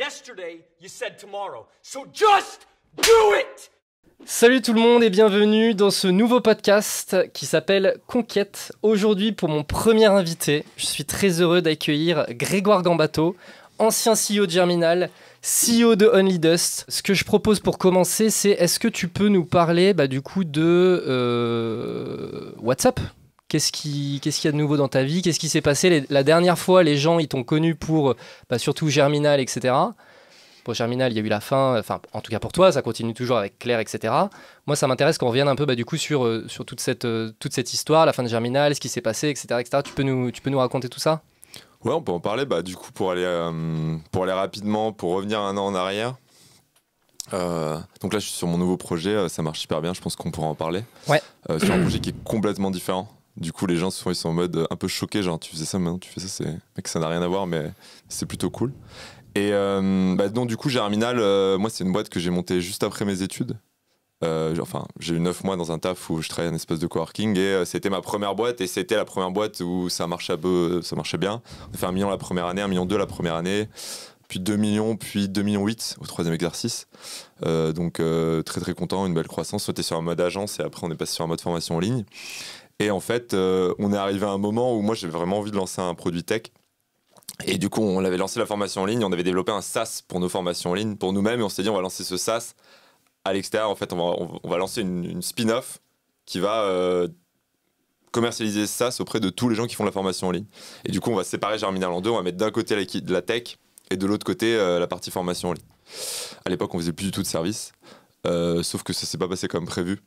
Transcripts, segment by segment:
yesterday, you said tomorrow. So just do it! Salut tout le monde et bienvenue dans ce nouveau podcast qui s'appelle Conquête. Aujourd'hui, pour mon premier invité, je suis très heureux d'accueillir Grégoire Gambato, ancien CEO de Germinal, CEO de Only Dust. Ce que je propose pour commencer, c'est est-ce que tu peux nous parler du coup de WhatsApp ? Qu'est-ce qu'il y a de nouveau dans ta vie ? Qu'est-ce qui s'est passé la dernière fois, les gens ils t'ont connu pour surtout Germinal, etc. Pour Germinal, il y a eu la fin, en tout cas pour toi, ça continue toujours avec Claire, etc. Moi, ça m'intéresse qu'on revienne un peu du coup sur toute cette histoire, la fin de Germinal, ce qui s'est passé, etc., etc. Tu peux nous raconter tout ça ? Ouais, on peut en parler. Du coup, pour aller rapidement, pour revenir un an en arrière. Donc là, je suis sur mon nouveau projet, ça marche super bien, je pense qu'on pourra en parler. Ouais. Sur un projet qui est complètement différent. Du coup, les gens souvent ils sont en mode un peu choqués, genre tu faisais ça, maintenant tu fais ça, mec, ça n'a rien à voir, mais c'est plutôt cool. Et donc du coup, Germinal, moi c'est une boîte que j'ai montée juste après mes études. J'ai eu 9 mois dans un taf où je travaillais en espèce de coworking et c'était ma première boîte et c'était la première boîte où ça marchait bien. On a fait 1 million la première année, 1,2 million la première année, puis 2 millions, puis 2,8 millions au troisième exercice. Donc très très content, une belle croissance. On était sur un mode agence et après on est passé sur un mode formation en ligne. Et en fait, on est arrivé à un moment où moi j'avais vraiment envie de lancer un produit tech. Et du coup, on avait lancé la formation en ligne, on avait développé un SaaS pour nos formations en ligne, pour nous-mêmes, et on s'est dit on va lancer ce SaaS à l'extérieur. En fait, on va lancer une spin-off qui va commercialiser ce SaaS auprès de tous les gens qui font la formation en ligne. Et du coup, on va séparer Germinal en deux, on va mettre d'un côté de la tech et de l'autre côté la partie formation en ligne. À l'époque, on faisait plus du tout de service, sauf que ça s'est pas passé comme prévu.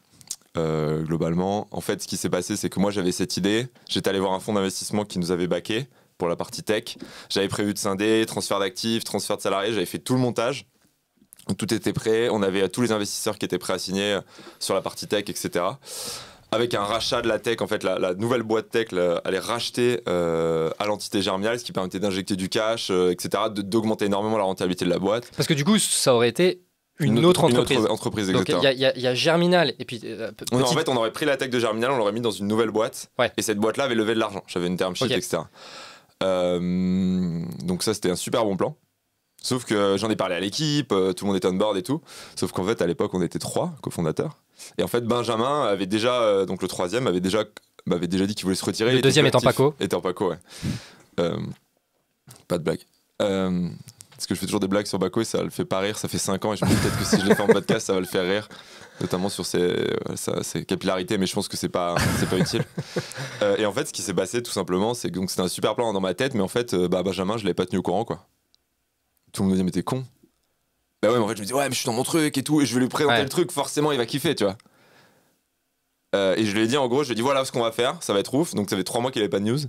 Globalement, en fait, ce qui s'est passé, c'est que moi j'avais cette idée. J'étais allé voir un fonds d'investissement qui nous avait backé pour la partie tech. J'avais prévu de scinder, transfert d'actifs, transfert de salariés. J'avais fait tout le montage. Tout était prêt. On avait tous les investisseurs qui étaient prêts à signer sur la partie tech, etc. Avec un rachat de la tech, en fait, la nouvelle boîte tech allait racheter à l'entité Germinal, ce qui permettait d'injecter du cash, etc., d'augmenter énormément la rentabilité de la boîte. Parce que du coup, ça aurait été une autre entreprise. Une autre entreprise, donc exactement. Il y a Germinal et puis En fait, on aurait pris la tech de Germinal, on l'aurait mis dans une nouvelle boîte. Ouais. Et cette boîte-là avait levé de l'argent. J'avais une term sheet, okay. etc. Donc ça, c'était un super bon plan. Sauf que j'en ai parlé à l'équipe, tout le monde était on board et tout. Sauf qu'en fait, à l'époque, on était 3 cofondateurs. Et en fait, Benjamin avait déjà, donc le troisième, avait déjà dit qu'il voulait se retirer. Le deuxième étant Paco. Étant Paco, ouais. Pas de blague. Parce que je fais toujours des blagues sur Baco et ça le fait pas rire, ça fait 5 ans et je me dis peut-être que si je les fais en podcast ça va le faire rire, notamment sur ses capillarités, mais je pense que c'est pas utile. Et en fait ce qui s'est passé tout simplement, c'est que c'était un super plan dans ma tête, mais en fait Benjamin je l'avais pas tenu au courant quoi. Tout le monde me disait mais t'es con. Bah ouais mais en fait je me dis ouais mais je suis dans mon truc et tout et je vais lui présenter le truc, forcément il va kiffer tu vois. Et je lui ai dit en gros, je lui ai dit voilà ce qu'on va faire, ça va être ouf, donc ça fait 3 mois qu'il avait pas de news.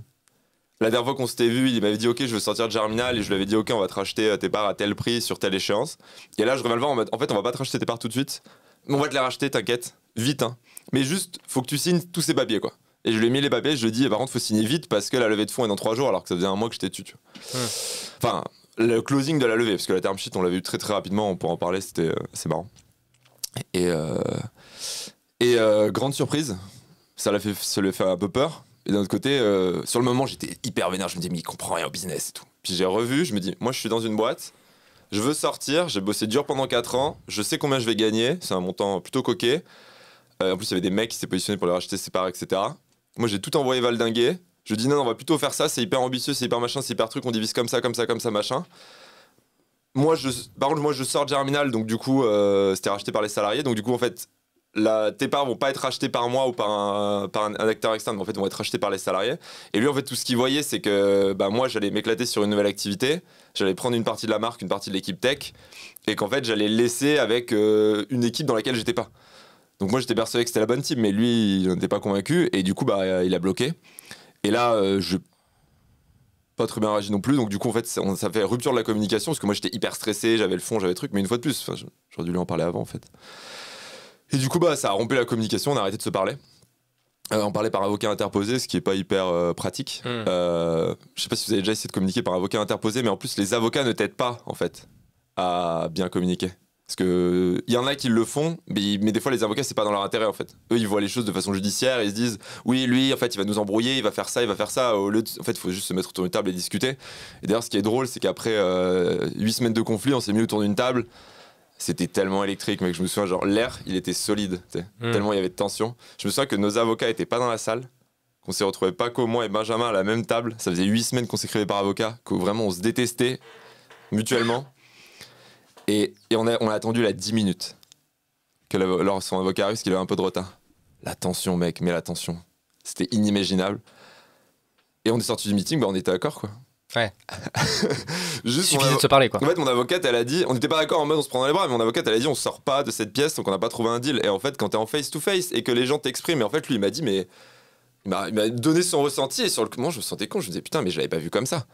La dernière fois qu'on s'était vu, il m'avait dit ok je veux sortir de Germinal et je lui avais dit ok on va te racheter tes parts à tel prix sur telle échéance. Et là je reviens le voir en mode en fait on va pas te racheter tes parts tout de suite, mais on va te les racheter t'inquiète, vite hein. Mais juste faut que tu signes tous ces papiers quoi. Et je lui ai mis les papiers, je lui ai dit par contre faut signer vite parce que la levée de fonds est dans 3 jours alors que ça faisait 1 mois que j'étais dessus tu vois. Enfin le closing de la levée parce que la term sheet on l'avait eu très très rapidement, on pourra en parler, c'était c'est marrant. Et grande surprise, ça lui fait un peu peur. Et d'un autre côté, sur le moment, j'étais hyper vénère. Je me dis, mais il comprend rien au business et tout. Puis j'ai revu, je me dis, moi je suis dans une boîte, je veux sortir, j'ai bossé dur pendant 4 ans, je sais combien je vais gagner, c'est un montant plutôt coquet. En plus, il y avait des mecs qui s'étaient positionnés pour les racheter ses parts, etc. Moi j'ai tout envoyé valdinguer. Je dis, non, on va plutôt faire ça, c'est hyper ambitieux, c'est hyper machin, c'est hyper truc, on divise comme ça, machin. Par contre, moi je sors de Germinal, donc du coup, c'était racheté par les salariés, donc du coup, en fait, tes parts vont pas être rachetées par moi ou par un acteur externe, mais en fait vont être rachetées par les salariés. Et lui en fait tout ce qu'il voyait c'est que moi j'allais m'éclater sur une nouvelle activité, j'allais prendre une partie de la marque, une partie de l'équipe tech, et qu'en fait j'allais laisser avec une équipe dans laquelle j'étais pas. Donc moi j'étais persuadé que c'était la bonne team, mais lui il n'était pas convaincu et du coup il a bloqué. Et là je pas très bien réagi non plus, donc du coup en fait ça fait rupture de la communication parce que moi j'étais hyper stressé, j'avais le fond, j'avais le truc, mais une fois de plus, j'aurais dû lui en parler avant en fait. Et du coup, ça a rompu la communication, on a arrêté de se parler. On parlait par avocat interposé, ce qui est pas hyper pratique. Je sais pas si vous avez déjà essayé de communiquer par avocat interposé, mais en plus, les avocats ne t'aident pas, en fait, à bien communiquer. Parce que il y en a qui le font, mais des fois les avocats c'est pas dans leur intérêt en fait. Eux ils voient les choses de façon judiciaire et ils se disent oui lui en fait il va nous embrouiller, il va faire ça, il va faire ça. Au lieu en fait il faut juste se mettre autour d'une table et discuter. Et d'ailleurs ce qui est drôle c'est qu'après 8 semaines de conflit on s'est mis autour d'une table. C'était tellement électrique mec, je me souviens genre l'air il était solide, tellement il y avait de tension. Je me souviens que nos avocats étaient pas dans la salle, qu'on s'est retrouvés Paco, moi et Benjamin à la même table. Ça faisait 8 semaines qu'on s'écrivait par avocat, que vraiment on se détestait mutuellement. Et on a attendu là 10 minutes que son avocat arrive parce qu'il avait un peu de retard. La tension, mec, mais la tension. C'était inimaginable. Et on est sorti du meeting, on était d'accord, quoi. Ouais. Juste il suffisait de se parler, quoi. En fait, mon avocate, elle a dit, on n'était pas d'accord en mode on se prend dans les bras, mais mon avocate, elle a dit on sort pas de cette pièce donc on n'a pas trouvé un deal. Et en fait, quand t'es en face to face et que les gens t'expriment, et en fait, lui, il m'a dit, mais. Il m'a donné son ressenti et sur le moment, je me sentais con. Je me disais, putain, mais je l'avais pas vu comme ça.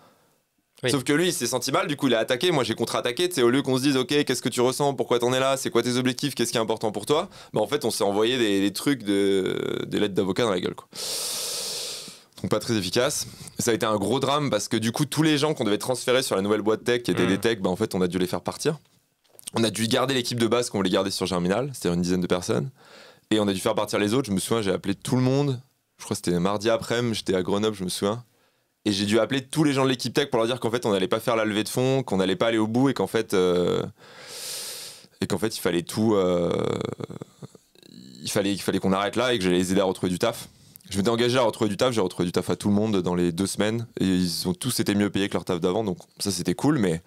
Oui. Sauf que lui, il s'est senti mal, du coup, il a attaqué. Moi, j'ai contre-attaqué. Au lieu qu'on se dise, ok, qu'est-ce que tu ressens, pourquoi t'en es là, c'est quoi tes objectifs, qu'est-ce qui est important pour toi, bah en fait, on s'est envoyé des trucs, des lettres d'avocat dans la gueule, quoi. Donc, pas très efficace. Ça a été un gros drame parce que du coup, tous les gens qu'on devait transférer sur la nouvelle boîte tech, qui étaient des techs, bah en fait, on a dû les faire partir. On a dû garder l'équipe de base qu'on voulait garder sur Germinal, c'est-à-dire une dizaine de personnes. Et on a dû faire partir les autres. Je me souviens, j'ai appelé tout le monde. Je crois que c'était mardi après-midi, j'étais à Grenoble, je me souviens. Et j'ai dû appeler tous les gens de l'équipe tech pour leur dire qu'en fait on n'allait pas faire la levée de fonds, qu'on n'allait pas aller au bout et qu'en fait il fallait tout, il fallait qu'on arrête là et que j'allais les aider à retrouver du taf. Je m'étais engagé à retrouver du taf, j'ai retrouvé du taf à tout le monde dans les 2 semaines et ils ont tous été mieux payés que leur taf d'avant, donc ça c'était cool, mais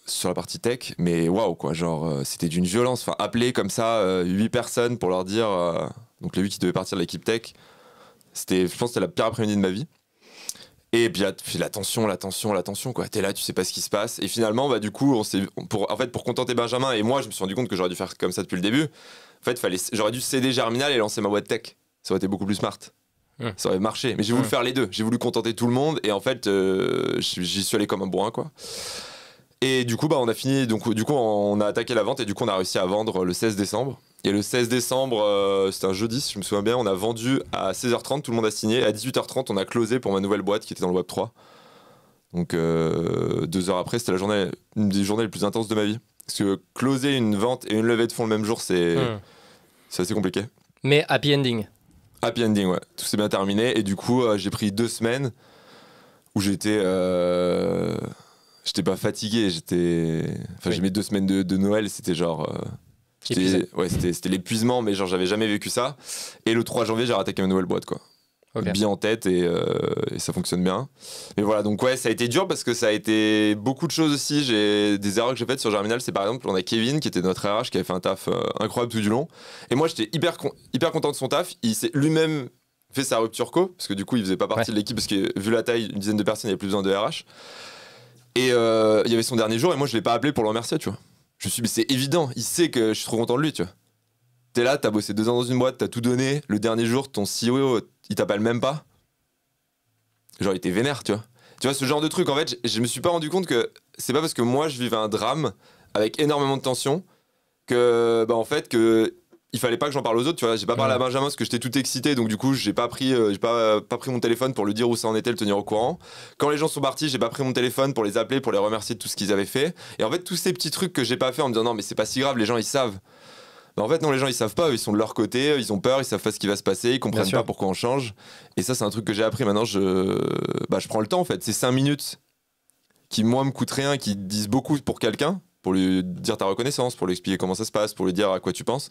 sur la partie tech, mais waouh quoi, genre c'était d'une violence. Enfin, appeler comme ça 8 personnes pour leur dire, donc les 8 qui devaient partir de l'équipe tech. Je pense que c'était la pire après-midi de ma vie. Et puis la tension quoi. T'es là, tu sais pas ce qui se passe. Et finalement, bah du coup, pour contenter Benjamin et moi, je me suis rendu compte que j'aurais dû faire comme ça depuis le début. En fait, j'aurais dû céder Germinal et lancer ma boîte tech. Ça aurait été beaucoup plus smart. Ça aurait marché. Mais j'ai voulu faire les deux. J'ai voulu contenter tout le monde et en fait, j'y suis allé comme un bourrin quoi. Et du coup, bah on a fini. Donc du coup, on a attaqué la vente et du coup, on a réussi à vendre le 16 décembre. Et le 16 décembre, c'était un jeudi, si je me souviens bien, on a vendu à 16h30, tout le monde a signé. À 18h30, on a closé pour ma nouvelle boîte qui était dans le Web 3. Donc 2 heures après, c'était une des journées les plus intenses de ma vie. Parce que closer une vente et une levée de fonds le même jour, c'est assez compliqué. Mais happy ending. Happy ending, ouais. Tout s'est bien terminé. Et du coup, j'ai pris 2 semaines où j'étais pas fatigué. J'ai mis 2 semaines de Noël, c'était genre... C'était l'épuisement, mais genre j'avais jamais vécu ça. Et le 3 janvier, j'ai rattaqué ma nouvelle boîte, quoi. Okay. Bien en tête et ça fonctionne bien. Mais voilà, donc ouais, ça a été dur parce que ça a été beaucoup de choses aussi. Des erreurs que j'ai faites sur Germinal, c'est par exemple, on a Kevin qui était notre RH qui avait fait un taf incroyable tout du long. Et moi, j'étais hyper content de son taf. Il s'est lui-même fait sa rupture co, parce que du coup, il faisait pas partie de l'équipe parce que vu la taille, une dizaine de personnes, il n'y avait plus besoin de RH. Et il y avait son dernier jour et moi, je l'ai pas appelé pour le remercier, tu vois. Je me suis dit, mais c'est évident, il sait que je suis trop content de lui, tu vois. T'es là, t'as bossé 2 ans dans une boîte, t'as tout donné, le dernier jour, ton CEO, il t'appelle même pas. Genre, il était vénère, tu vois. Tu vois, ce genre de truc, en fait, je me suis pas rendu compte que c'est pas parce que moi, je vivais un drame avec énormément de tension que, bah, en fait, que il fallait pas que j'en parle aux autres, tu vois. J'ai pas parlé à Benjamin parce que j'étais tout excité, donc du coup, j'ai pas pris mon téléphone pour lui dire où ça en était, le tenir au courant. Quand les gens sont partis, j'ai pas pris mon téléphone pour les appeler, pour les remercier de tout ce qu'ils avaient fait. Et en fait, tous ces petits trucs que j'ai pas fait en me disant non, mais c'est pas si grave, les gens ils savve. Mais en fait, non, les gens ils savent pas, ils sont de leur côté, ils ont peur, ils savent pas ce qui va se passer, ils comprennent pas pourquoi on change. Et ça, c'est un truc que j'ai appris. Maintenant, je prends le temps en fait. C'est 5 minutes qui, moi, me coûtent rien, qui disent beaucoup pour quelqu'un, pour lui dire ta reconnaissance, pour lui expliquer comment ça se passe, pour lui dire à quoi tu penses.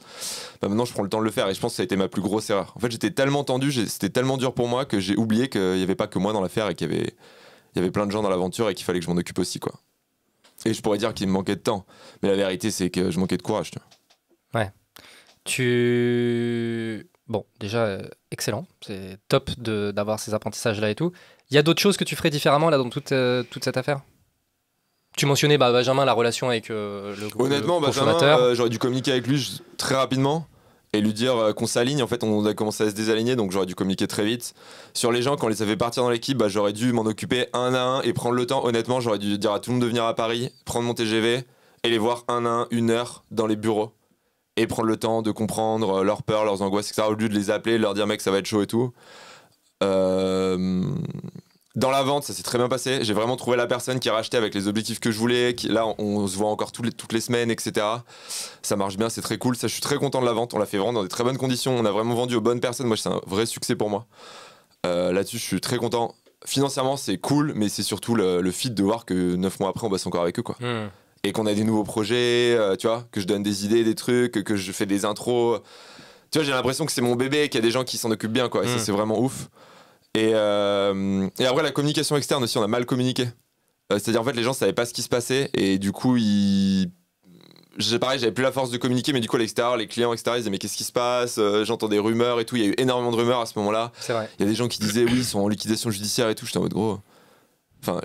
Bah maintenant, je prends le temps de le faire et je pense que ça a été ma plus grosse erreur. En fait, j'étais tellement tendu, c'était tellement dur pour moi que j'ai oublié qu'il n'y avait pas que moi dans l'affaire et qu'il y avait plein de gens dans l'aventure et qu'il fallait que je m'en occupe aussi, quoi. Et je pourrais dire qu'il me manquait de temps. Mais la vérité, c'est que je manquais de courage, tu vois. Ouais. Bon, déjà, excellent. C'est top d'avoir ces apprentissages-là et tout. Il y a d'autres choses que tu ferais différemment là dans toute cette affaire ? Tu mentionnais Benjamin, la relation avec le groupe. Honnêtement, Benjamin, j'aurais dû communiquer avec lui très rapidement et lui dire qu'on s'aligne. En fait, on a commencé à se désaligner, donc j'aurais dû communiquer très vite. Sur les gens, quand on les avait partir dans l'équipe, j'aurais dû m'en occuper un à un et prendre le temps. Honnêtement, j'aurais dû dire à tout le monde de venir à Paris, prendre mon TGV et les voir un à un, 1 heure dans les bureaux. Et prendre le temps de comprendre leurs peurs, leurs angoisses, etc. Au lieu de les appeler, de leur dire mec, ça va être chaud et tout. Dans la vente, ça s'est très bien passé. J'ai vraiment trouvé la personne qui a racheté avec les objectifs que je voulais. Là, on se voit encore toutes les semaines, etc. Ça marche bien, c'est très cool. Ça, je suis très content de la vente. On l'a fait vraiment dans des très bonnes conditions. On a vraiment vendu aux bonnes personnes. Moi, c'est un vrai succès pour moi. Là-dessus, je suis très content. Financièrement, c'est cool, mais c'est surtout le feat de voir que 9 mois après, on bosse encore avec eux, quoi. Et qu'on a des nouveaux projets, tu vois, que je donne des idées, des trucs, que je fais des intros. Tu vois, j'ai l'impression que c'est mon bébé, qu'il y a des gens qui s'en occupent bien, quoi. Et ça, c'est vraiment ouf. Et après, la communication externe aussi, on a mal communiqué. C'est-à-dire, en fait, les gens savaient pas ce qui se passait. Et du coup, pareil, j'avais plus la force de communiquer, mais du coup, à l'extérieur, les clients, etc., ils disaient, mais qu'est-ce qui se passe? J'entends des rumeurs et tout. Il y a eu énormément de rumeurs à ce moment-là. C'est vrai. Il y a des gens qui disaient, oui, ils sont en liquidation judiciaire et tout. J'étais en mode gros. Enfin,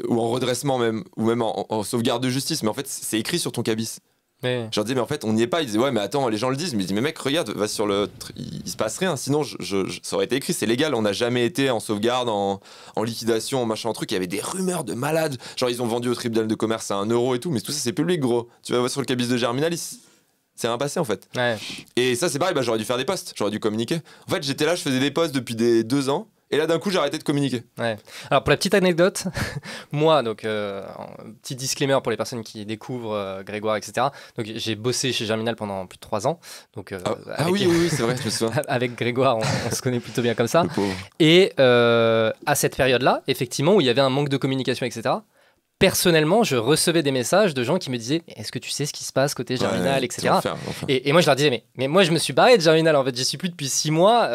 ou en redressement même, ou même en sauvegarde de justice. Mais en fait, c'est écrit sur ton cabis. Mais... Je leur disais, mais en fait, on n'y est pas. Ils disaient, ouais, mais attends, les gens le disent. Mais je dis, mais mec, regarde, va sur le. Il se passe rien. Sinon, ça aurait été écrit, c'est légal. On n'a jamais été en sauvegarde, en liquidation, en machin, en truc. Il y avait des rumeurs de malades. Genre, ils ont vendu au tribunal de commerce à 1 euro et tout. Mais tout ça, c'est public, gros. Tu vas voir sur le cabis de Germinal, c'est rien passé, en fait. Ouais. Et ça, c'est pareil, j'aurais dû faire des posts. J'aurais dû communiquer. En fait, j'étais là, je faisais des posts depuis des 2 ans. Et là, d'un coup, j'ai arrêté de communiquer. Ouais. Alors, pour la petite anecdote, moi, donc, petit disclaimer pour les personnes qui découvrent Grégoire, etc. Donc, j'ai bossé chez Germinal pendant plus de 3 ans. Donc, oui, c'est vrai, je me souviens. Avec Grégoire, on se connaît plutôt bien comme ça. Le pauvre. Et à cette période-là, effectivement, où il y avait un manque de communication, etc., personnellement, je recevais des messages de gens qui me disaient est-ce que tu sais ce qui se passe côté Germinal, etc. L'enfer. Et moi, je leur disais mais moi, je me suis barré de Germinal. En fait, j'y suis plus depuis 6 mois.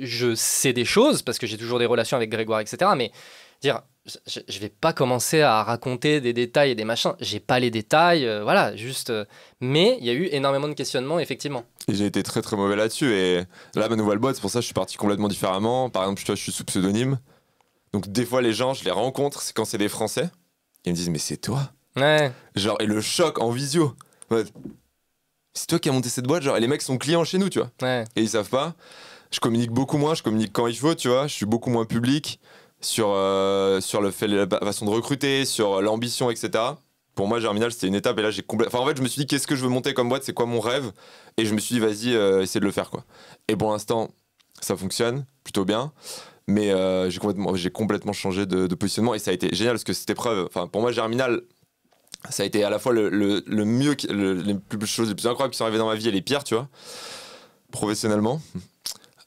Je sais des choses parce que j'ai toujours des relations avec Grégoire, etc. Mais dire, je vais pas commencer à raconter des détails et des machins. J'ai pas les détails, voilà, juste. Mais il y a eu énormément de questionnements, effectivement. Et j'ai été très très mauvais là-dessus. Et là, ma nouvelle boîte, c'est pour ça que je suis parti complètement différemment. Par exemple, tu vois, je suis sous pseudonyme. Donc des fois, les gens, je les rencontre, c'est quand c'est des Français. Ils me disent, mais c'est toi? Ouais. Genre, et le choc en visio. Ouais. C'est toi qui as monté cette boîte, genre, et les mecs sont clients chez nous, tu vois. Ouais. Et ils savent pas. Je communique beaucoup moins, je communique quand il faut, tu vois. Je suis beaucoup moins public sur le fait, la façon de recruter, sur l'ambition, etc. Pour moi, Germinal, c'était une étape. Et là, enfin, en fait, je me suis dit, qu'est-ce que je veux monter comme boîte? C'est quoi mon rêve? Et je me suis dit, vas-y, essaie de le faire, quoi. Et pour l'instant, ça fonctionne plutôt bien. Mais j'ai complètement changé de positionnement et ça a été génial parce que cette épreuve, enfin pour moi Germinal, ça a été à la fois le mieux, les choses les plus incroyables qui sont arrivées dans ma vie et les pires, tu vois, professionnellement.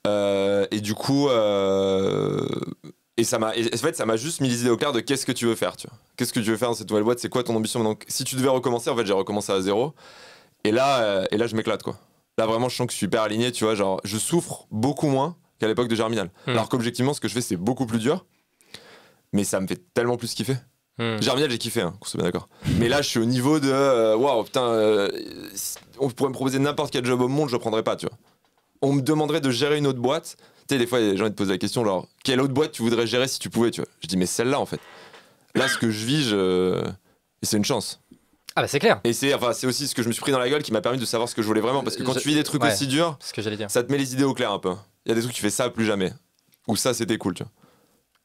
Et du coup, et en fait, ça m'a juste mis les idées au clair de qu'est-ce que tu veux faire, tu vois. Qu'est-ce que tu veux faire dans cette nouvelle boîte, c'est quoi ton ambition? Donc si tu devais recommencer, en fait, j'ai recommencé à zéro. Et là, je m'éclate, quoi. Là, vraiment, je sens que je suis hyper aligné, tu vois, genre, je souffre beaucoup moins qu'à l'époque de Germinal. Alors qu'objectivement, ce que je fais, c'est beaucoup plus dur, mais ça me fait tellement plus kiffer. Germinal, j'ai kiffé, hein, qu'on soit bien d'accord. Mais là, je suis au niveau de waouh, putain, on pourrait me proposer n'importe quel job au monde, je le prendrais pas, tu vois. On me demanderait de gérer une autre boîte. Tu sais, des fois, les gens ils te posent la question, genre, quelle autre boîte tu voudrais gérer si tu pouvais, tu vois. Je dis, mais celle-là, en fait. Là, ce que je vis, et c'est une chance. Ah bah c'est clair. Et c'est aussi ce que je me suis pris dans la gueule qui m'a permis de savoir ce que je voulais vraiment. Parce que quand tu vis des trucs aussi durs, ce que j'allais dire. Ça te met les idées au clair un peu. Il y a des trucs tu fais ça plus jamais. Ou ça c'était cool, tu vois.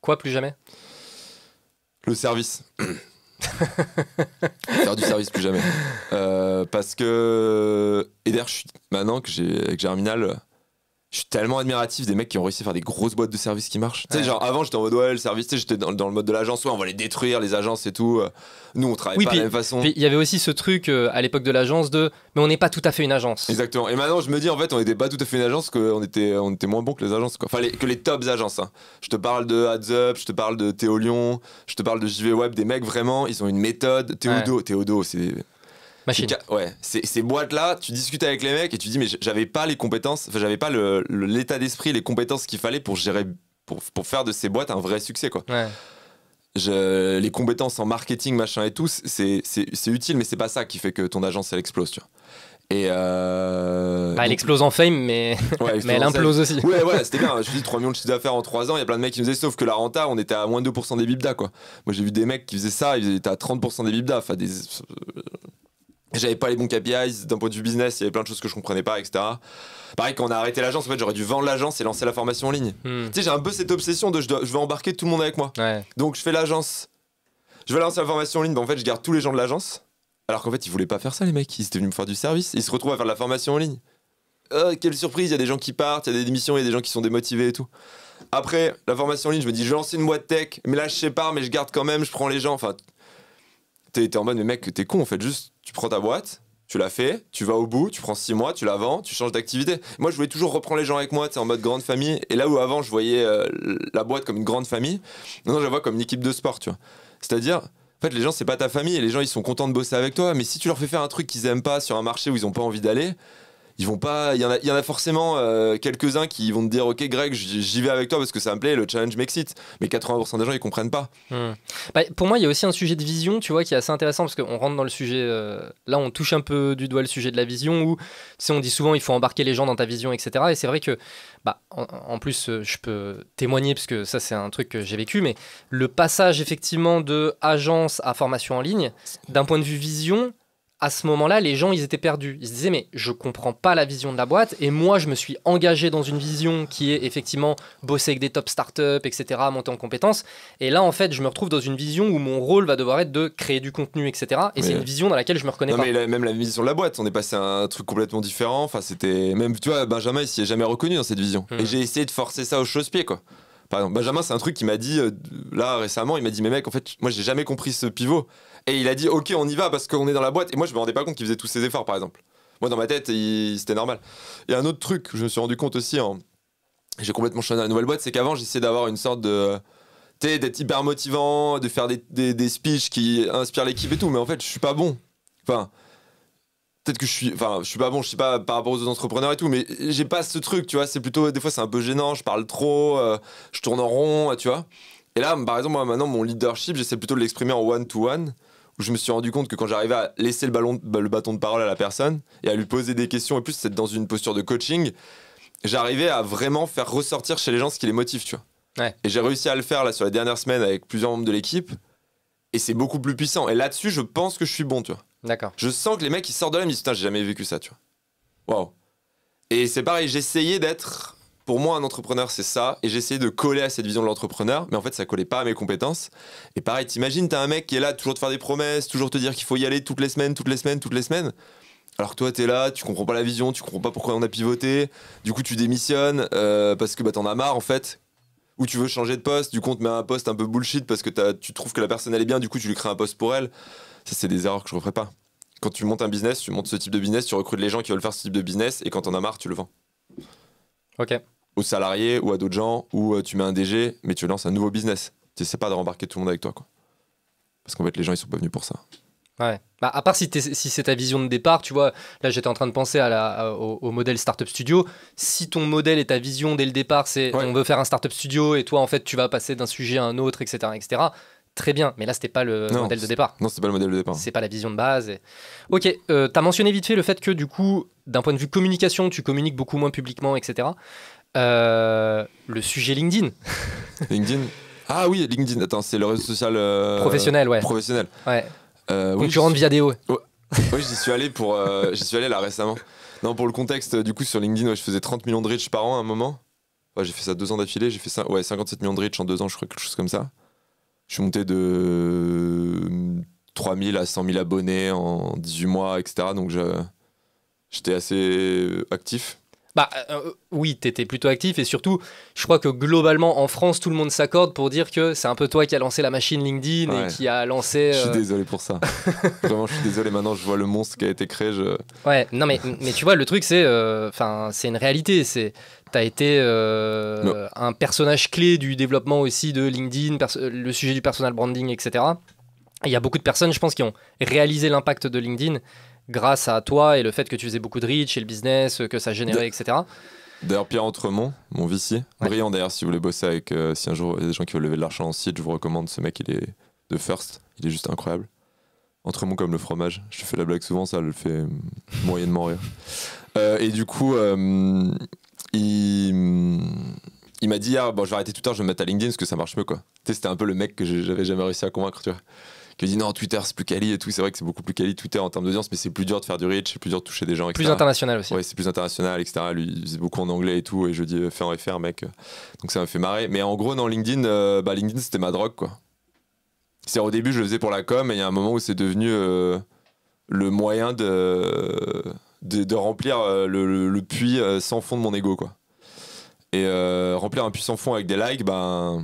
Quoi plus jamais? Le service. Faire du service plus jamais. Parce que... Et d'ailleurs, maintenant que avec Germinal, je suis tellement admiratif des mecs qui ont réussi à faire des grosses boîtes de service qui marchent. Tu sais, genre avant j'étais en mode ouais, le service, tu sais, j'étais dans le mode de l'agence, ouais, on va les détruire, les agences et tout. Nous, on travaille pas de la même façon. Puis il y avait aussi ce truc à l'époque de l'agence mais on n'est pas tout à fait une agence. Exactement. Et maintenant, je me dis en fait, on n'était pas tout à fait une agence, qu'on était moins bon que les agences, quoi. Enfin, que les tops agences. Hein. Je te parle de Adds Up, je te parle de Théo Lyon, je te parle de JV Web, des mecs vraiment, ils ont une méthode. Théodo, c'est. Machine. Ouais, ces boîtes-là, tu discutes avec les mecs et tu dis, mais j'avais pas les compétences, enfin, j'avais pas l'état d'esprit, les compétences qu'il fallait pour gérer, pour faire de ces boîtes un vrai succès, quoi. Ouais. Les compétences en marketing, machin et tout, c'est utile, mais c'est pas ça qui fait que ton agence, elle explose, tu vois. Et elle explose en fame, mais, mais elle implose aussi. Ouais, c'était bien. Je dis 3 millions de chiffre d'affaires en 3 ans. Il y a plein de mecs qui me disaient, sauf que la renta, on était à moins 2% des EBITDA, quoi. Moi, j'ai vu des mecs qui faisaient ça, ils étaient à 30% des EBITDA. Enfin, j'avais pas les bons KPIs d'un point de vue business, il y avait plein de choses que je comprenais pas, etc. Pareil, quand on a arrêté l'agence, en fait, j'aurais dû vendre l'agence et lancer la formation en ligne. Tu sais, j'ai un peu cette obsession de je veux embarquer tout le monde avec moi. Ouais. Donc, je fais l'agence, je vais lancer la formation en ligne, mais en fait, je garde tous les gens de l'agence. Alors qu'en fait, ils voulaient pas faire ça, les mecs. Ils étaient venus me faire du service. Ils se retrouvent à faire de la formation en ligne. Quelle surprise, il y a des gens qui partent, il y a des démissions, il y a des gens qui sont démotivés et tout. Après, la formation en ligne, je me dis, je vais lancer une boîte tech, mais là, je sépare, mais je garde quand même, je prends les gens. Enfin, t'es en mode, mais mec, t'es con, en fait. Juste, tu prends ta boîte, tu la fais, tu vas au bout, tu prends 6 mois, tu la vends, tu changes d'activité. Moi, je voulais toujours reprendre les gens avec moi, tu sais, en mode grande famille. Et là où avant, je voyais la boîte comme une grande famille, maintenant, je la vois comme une équipe de sport, tu vois. C'est-à-dire, en fait, les gens, c'est pas ta famille et les gens, ils sont contents de bosser avec toi. Mais si tu leur fais faire un truc qu'ils aiment pas sur un marché où ils ont pas envie d'aller, ils vont pas. Il y en a forcément quelques-uns qui vont te dire, ok, Greg, j'y vais avec toi parce que ça me plaît, le challenge makes it. Mais 80% des gens, ils comprennent pas. Bah, pour moi, il y a aussi un sujet de vision, tu vois, qui est assez intéressant parce qu'on rentre dans le sujet. Là, on touche un peu du doigt le sujet de la vision où, tu sais, on dit souvent, il faut embarquer les gens dans ta vision, etc. Et c'est vrai que, bah, en plus, je peux témoigner parce que ça, c'est un truc que j'ai vécu, mais le passage effectivement de agence à formation en ligne, d'un point de vue vision. À ce moment-là, les gens, ils étaient perdus. Ils se disaient, mais je comprends pas la vision de la boîte. Et moi, je me suis engagé dans une vision qui est effectivement bosser avec des top startups, etc., monter en compétences. Et là, en fait, je me retrouve dans une vision où mon rôle va devoir être de créer du contenu, etc. Et c'est une vision dans laquelle je me reconnais pas. Mais même la vision de la boîte, on est passé à un truc complètement différent. Enfin, c'était même, tu vois, Benjamin, il s'y est jamais reconnu dans cette vision. Et j'ai essayé de forcer ça au chausse-pied, quoi. Par exemple, Benjamin, c'est un truc qu'il m'a dit là récemment. Il m'a dit, mais mec, en fait, moi, j'ai jamais compris ce pivot. Et il a dit, ok, on y va parce qu'on est dans la boîte. Et moi, je me rendais pas compte qu'il faisait tous ces efforts, par exemple. Moi, dans ma tête, c'était normal. Et un autre truc que je me suis rendu compte aussi, j'ai complètement changé dans la nouvelle boîte, c'est qu'avant, j'essayais d'avoir une sorte de. Tu sais, d'être hyper motivant, de faire des speeches qui inspirent l'équipe et tout. Mais en fait, je suis pas bon. Enfin. Peut-être que je suis pas bon, je sais pas par rapport aux autres entrepreneurs et tout, mais j'ai pas ce truc, tu vois. C'est plutôt, des fois, c'est un peu gênant, je parle trop, je tourne en rond, tu vois. Et là, par exemple, moi, maintenant, mon leadership, j'essaie plutôt de l'exprimer en one-to-one, où je me suis rendu compte que quand j'arrivais à laisser le bâton de parole à la personne et à lui poser des questions, et plus c'est dans une posture de coaching, j'arrivais à vraiment faire ressortir chez les gens ce qui les motive, tu vois. Ouais. Et j'ai réussi à le faire là sur les dernières semaines avec plusieurs membres de l'équipe, et c'est beaucoup plus puissant. Et là-dessus, je pense que je suis bon, tu vois. D'accord. Je sens que les mecs, ils sortent de là, ils me disent, putain, j'ai jamais vécu ça, tu vois. Waouh. Et c'est pareil, j'essayais d'être. Pour moi, un entrepreneur, c'est ça. Et j'essayais de coller à cette vision de l'entrepreneur. Mais en fait, ça collait pas à mes compétences. Et pareil, t'imagines, t'as un mec qui est là, toujours te faire des promesses, toujours te dire qu'il faut y aller toutes les semaines. Alors que toi, t'es là, tu comprends pas la vision, tu comprends pas pourquoi on a pivoté. Du coup, tu démissionnes parce que bah, t'en as marre, en fait. Ou tu veux changer de poste. Du coup, on te met un poste un peu bullshit parce que tu trouves que la personne, elle est bien. Du coup, tu lui crées un poste pour elle. Ça, c'est des erreurs que je referais pas. Quand tu montes un business, tu montes ce type de business, tu recrutes les gens qui veulent faire ce type de business, et quand t'en as marre, tu le vends. Ok. Aux salariés ou à d'autres gens, ou tu mets un DG, mais tu lances un nouveau business. Tu essaies pas de rembarquer tout le monde avec toi, quoi. Parce qu'en fait, les gens, ils sont pas venus pour ça. Ouais. Bah, à part si c'est ta vision de départ, tu vois, là j'étais en train de penser au modèle Startup Studio. Si ton modèle et ta vision dès le départ, c'est on veut faire un Startup Studio et toi en fait tu vas passer d'un sujet à un autre, etc. Très bien, mais là c'était pas le modèle de départ. Non, c'était pas le modèle de départ. C'est pas la vision de base. Ok, t'as mentionné vite fait le fait que du coup, d'un point de vue communication, tu communiques beaucoup moins publiquement, etc. Le sujet LinkedIn. LinkedIn. Ah oui, LinkedIn. Attends, c'est le réseau social professionnel, ouais. Professionnel. Ouais. Oui, concurrent de Viadeo. Oui, j'y suis allé là récemment. Non, pour le contexte, du coup, sur LinkedIn, je faisais 30 millions de reach par an à un moment. Ouais, j'ai fait ça 2 ans d'affilée. J'ai fait ça, 57 millions de reach en 2 ans, je crois, quelque chose comme ça. Je suis monté de 3000 à 100 000 abonnés en 18 mois, etc. Donc j'étais assez actif. Bah oui, t'étais plutôt actif et surtout, je crois que globalement en France, tout le monde s'accorde pour dire que c'est un peu toi qui a lancé la machine LinkedIn et qui a lancé. Je suis désolé pour ça. Vraiment, je suis désolé. Maintenant, je vois le monstre qui a été créé. Ouais, non mais tu vois, le truc c'est, c'est une réalité. T'as été un personnage clé du développement aussi de LinkedIn, le sujet du personal branding, etc. Il y a beaucoup de personnes, je pense, qui ont réalisé l'impact de LinkedIn grâce à toi et le fait que tu faisais beaucoup de reach et le business que ça générait, etc. D'ailleurs, Pierre Entremont, mon VC, brillant d'ailleurs, si vous voulez bosser avec, si un jour il y a des gens qui veulent lever de l'argent en site, je vous recommande ce mec, il est de First, il est juste incroyable. Entremont comme le fromage, je te fais la blague souvent, ça le fait moyennement rire. Et du coup, il m'a dit, bon, je vais arrêter Twitter, je vais me mettre à LinkedIn parce que ça marche mieux, quoi. Tu sais, c'était un peu le mec que j'avais jamais réussi à convaincre, tu vois. Qui a dit non, Twitter c'est plus quali et tout. C'est vrai que c'est beaucoup plus quali Twitter en termes d'audience, mais c'est plus dur de faire du reach, c'est plus dur de toucher des gens, etc. Plus international aussi. Ouais, c'est plus international, etc. Lui, il faisait beaucoup en anglais et tout, et je dis fais en FR, mec. Donc ça m'a fait marrer. Mais en gros, dans LinkedIn, LinkedIn c'était ma drogue, quoi. C'est au début, je le faisais pour la com, et il y a un moment où c'est devenu le moyen de remplir le puits sans fond de mon ego, quoi. Et remplir un puissant fond avec des likes, bah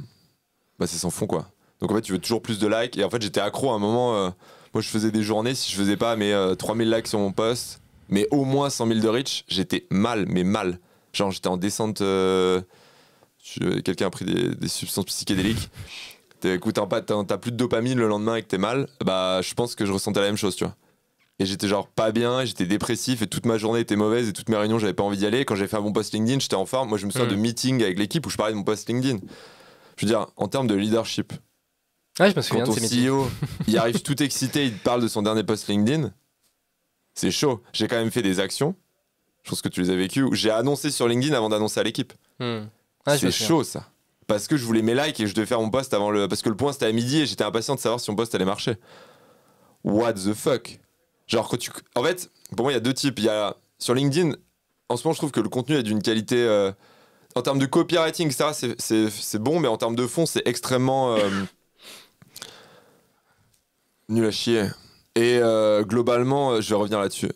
c'est sans fond quoi. Donc en fait tu veux toujours plus de likes. Et en fait j'étais accro à un moment. Moi je faisais des journées, si je faisais pas mes 3000 likes sur mon post, mais au moins 100 000 de reach, j'étais mal, mais mal. Genre j'étais en descente. Quelqu'un a pris des substances psychédéliques. Écoute, t'as plus de dopamine le lendemain et que t'es mal. Bah je pense que je ressentais la même chose, tu vois. Et j'étais genre pas bien, j'étais dépressif et toute ma journée était mauvaise et toutes mes réunions j'avais pas envie d'y aller. Quand j'ai fait un bon post LinkedIn, j'étais en forme. Moi je me souviens de meetings avec l'équipe où je parlais de mon post LinkedIn. Je veux dire, en termes de leadership, Ouais, je me souviens quand de ton ces meetings. CEO il arrive tout excité, il te parle de son dernier post LinkedIn, c'est chaud. J'ai quand même fait des actions, je pense que tu les as vécues, où j'ai annoncé sur LinkedIn avant d'annoncer à l'équipe. Ouais, je C'est me souviens. chaud ça. Parce que je voulais mes likes et je devais faire mon post avant le. Parce que le point c'était à midi et j'étais impatient de savoir si mon post allait marcher. What the fuck? Genre, quand tu. En fait, pour moi, il y a deux types. Il y a. Sur LinkedIn, en ce moment, je trouve que le contenu est d'une qualité. En termes de copywriting, etc., c'est bon, mais en termes de fond, c'est extrêmement. Nul à chier. Et globalement, je vais revenir là-dessus.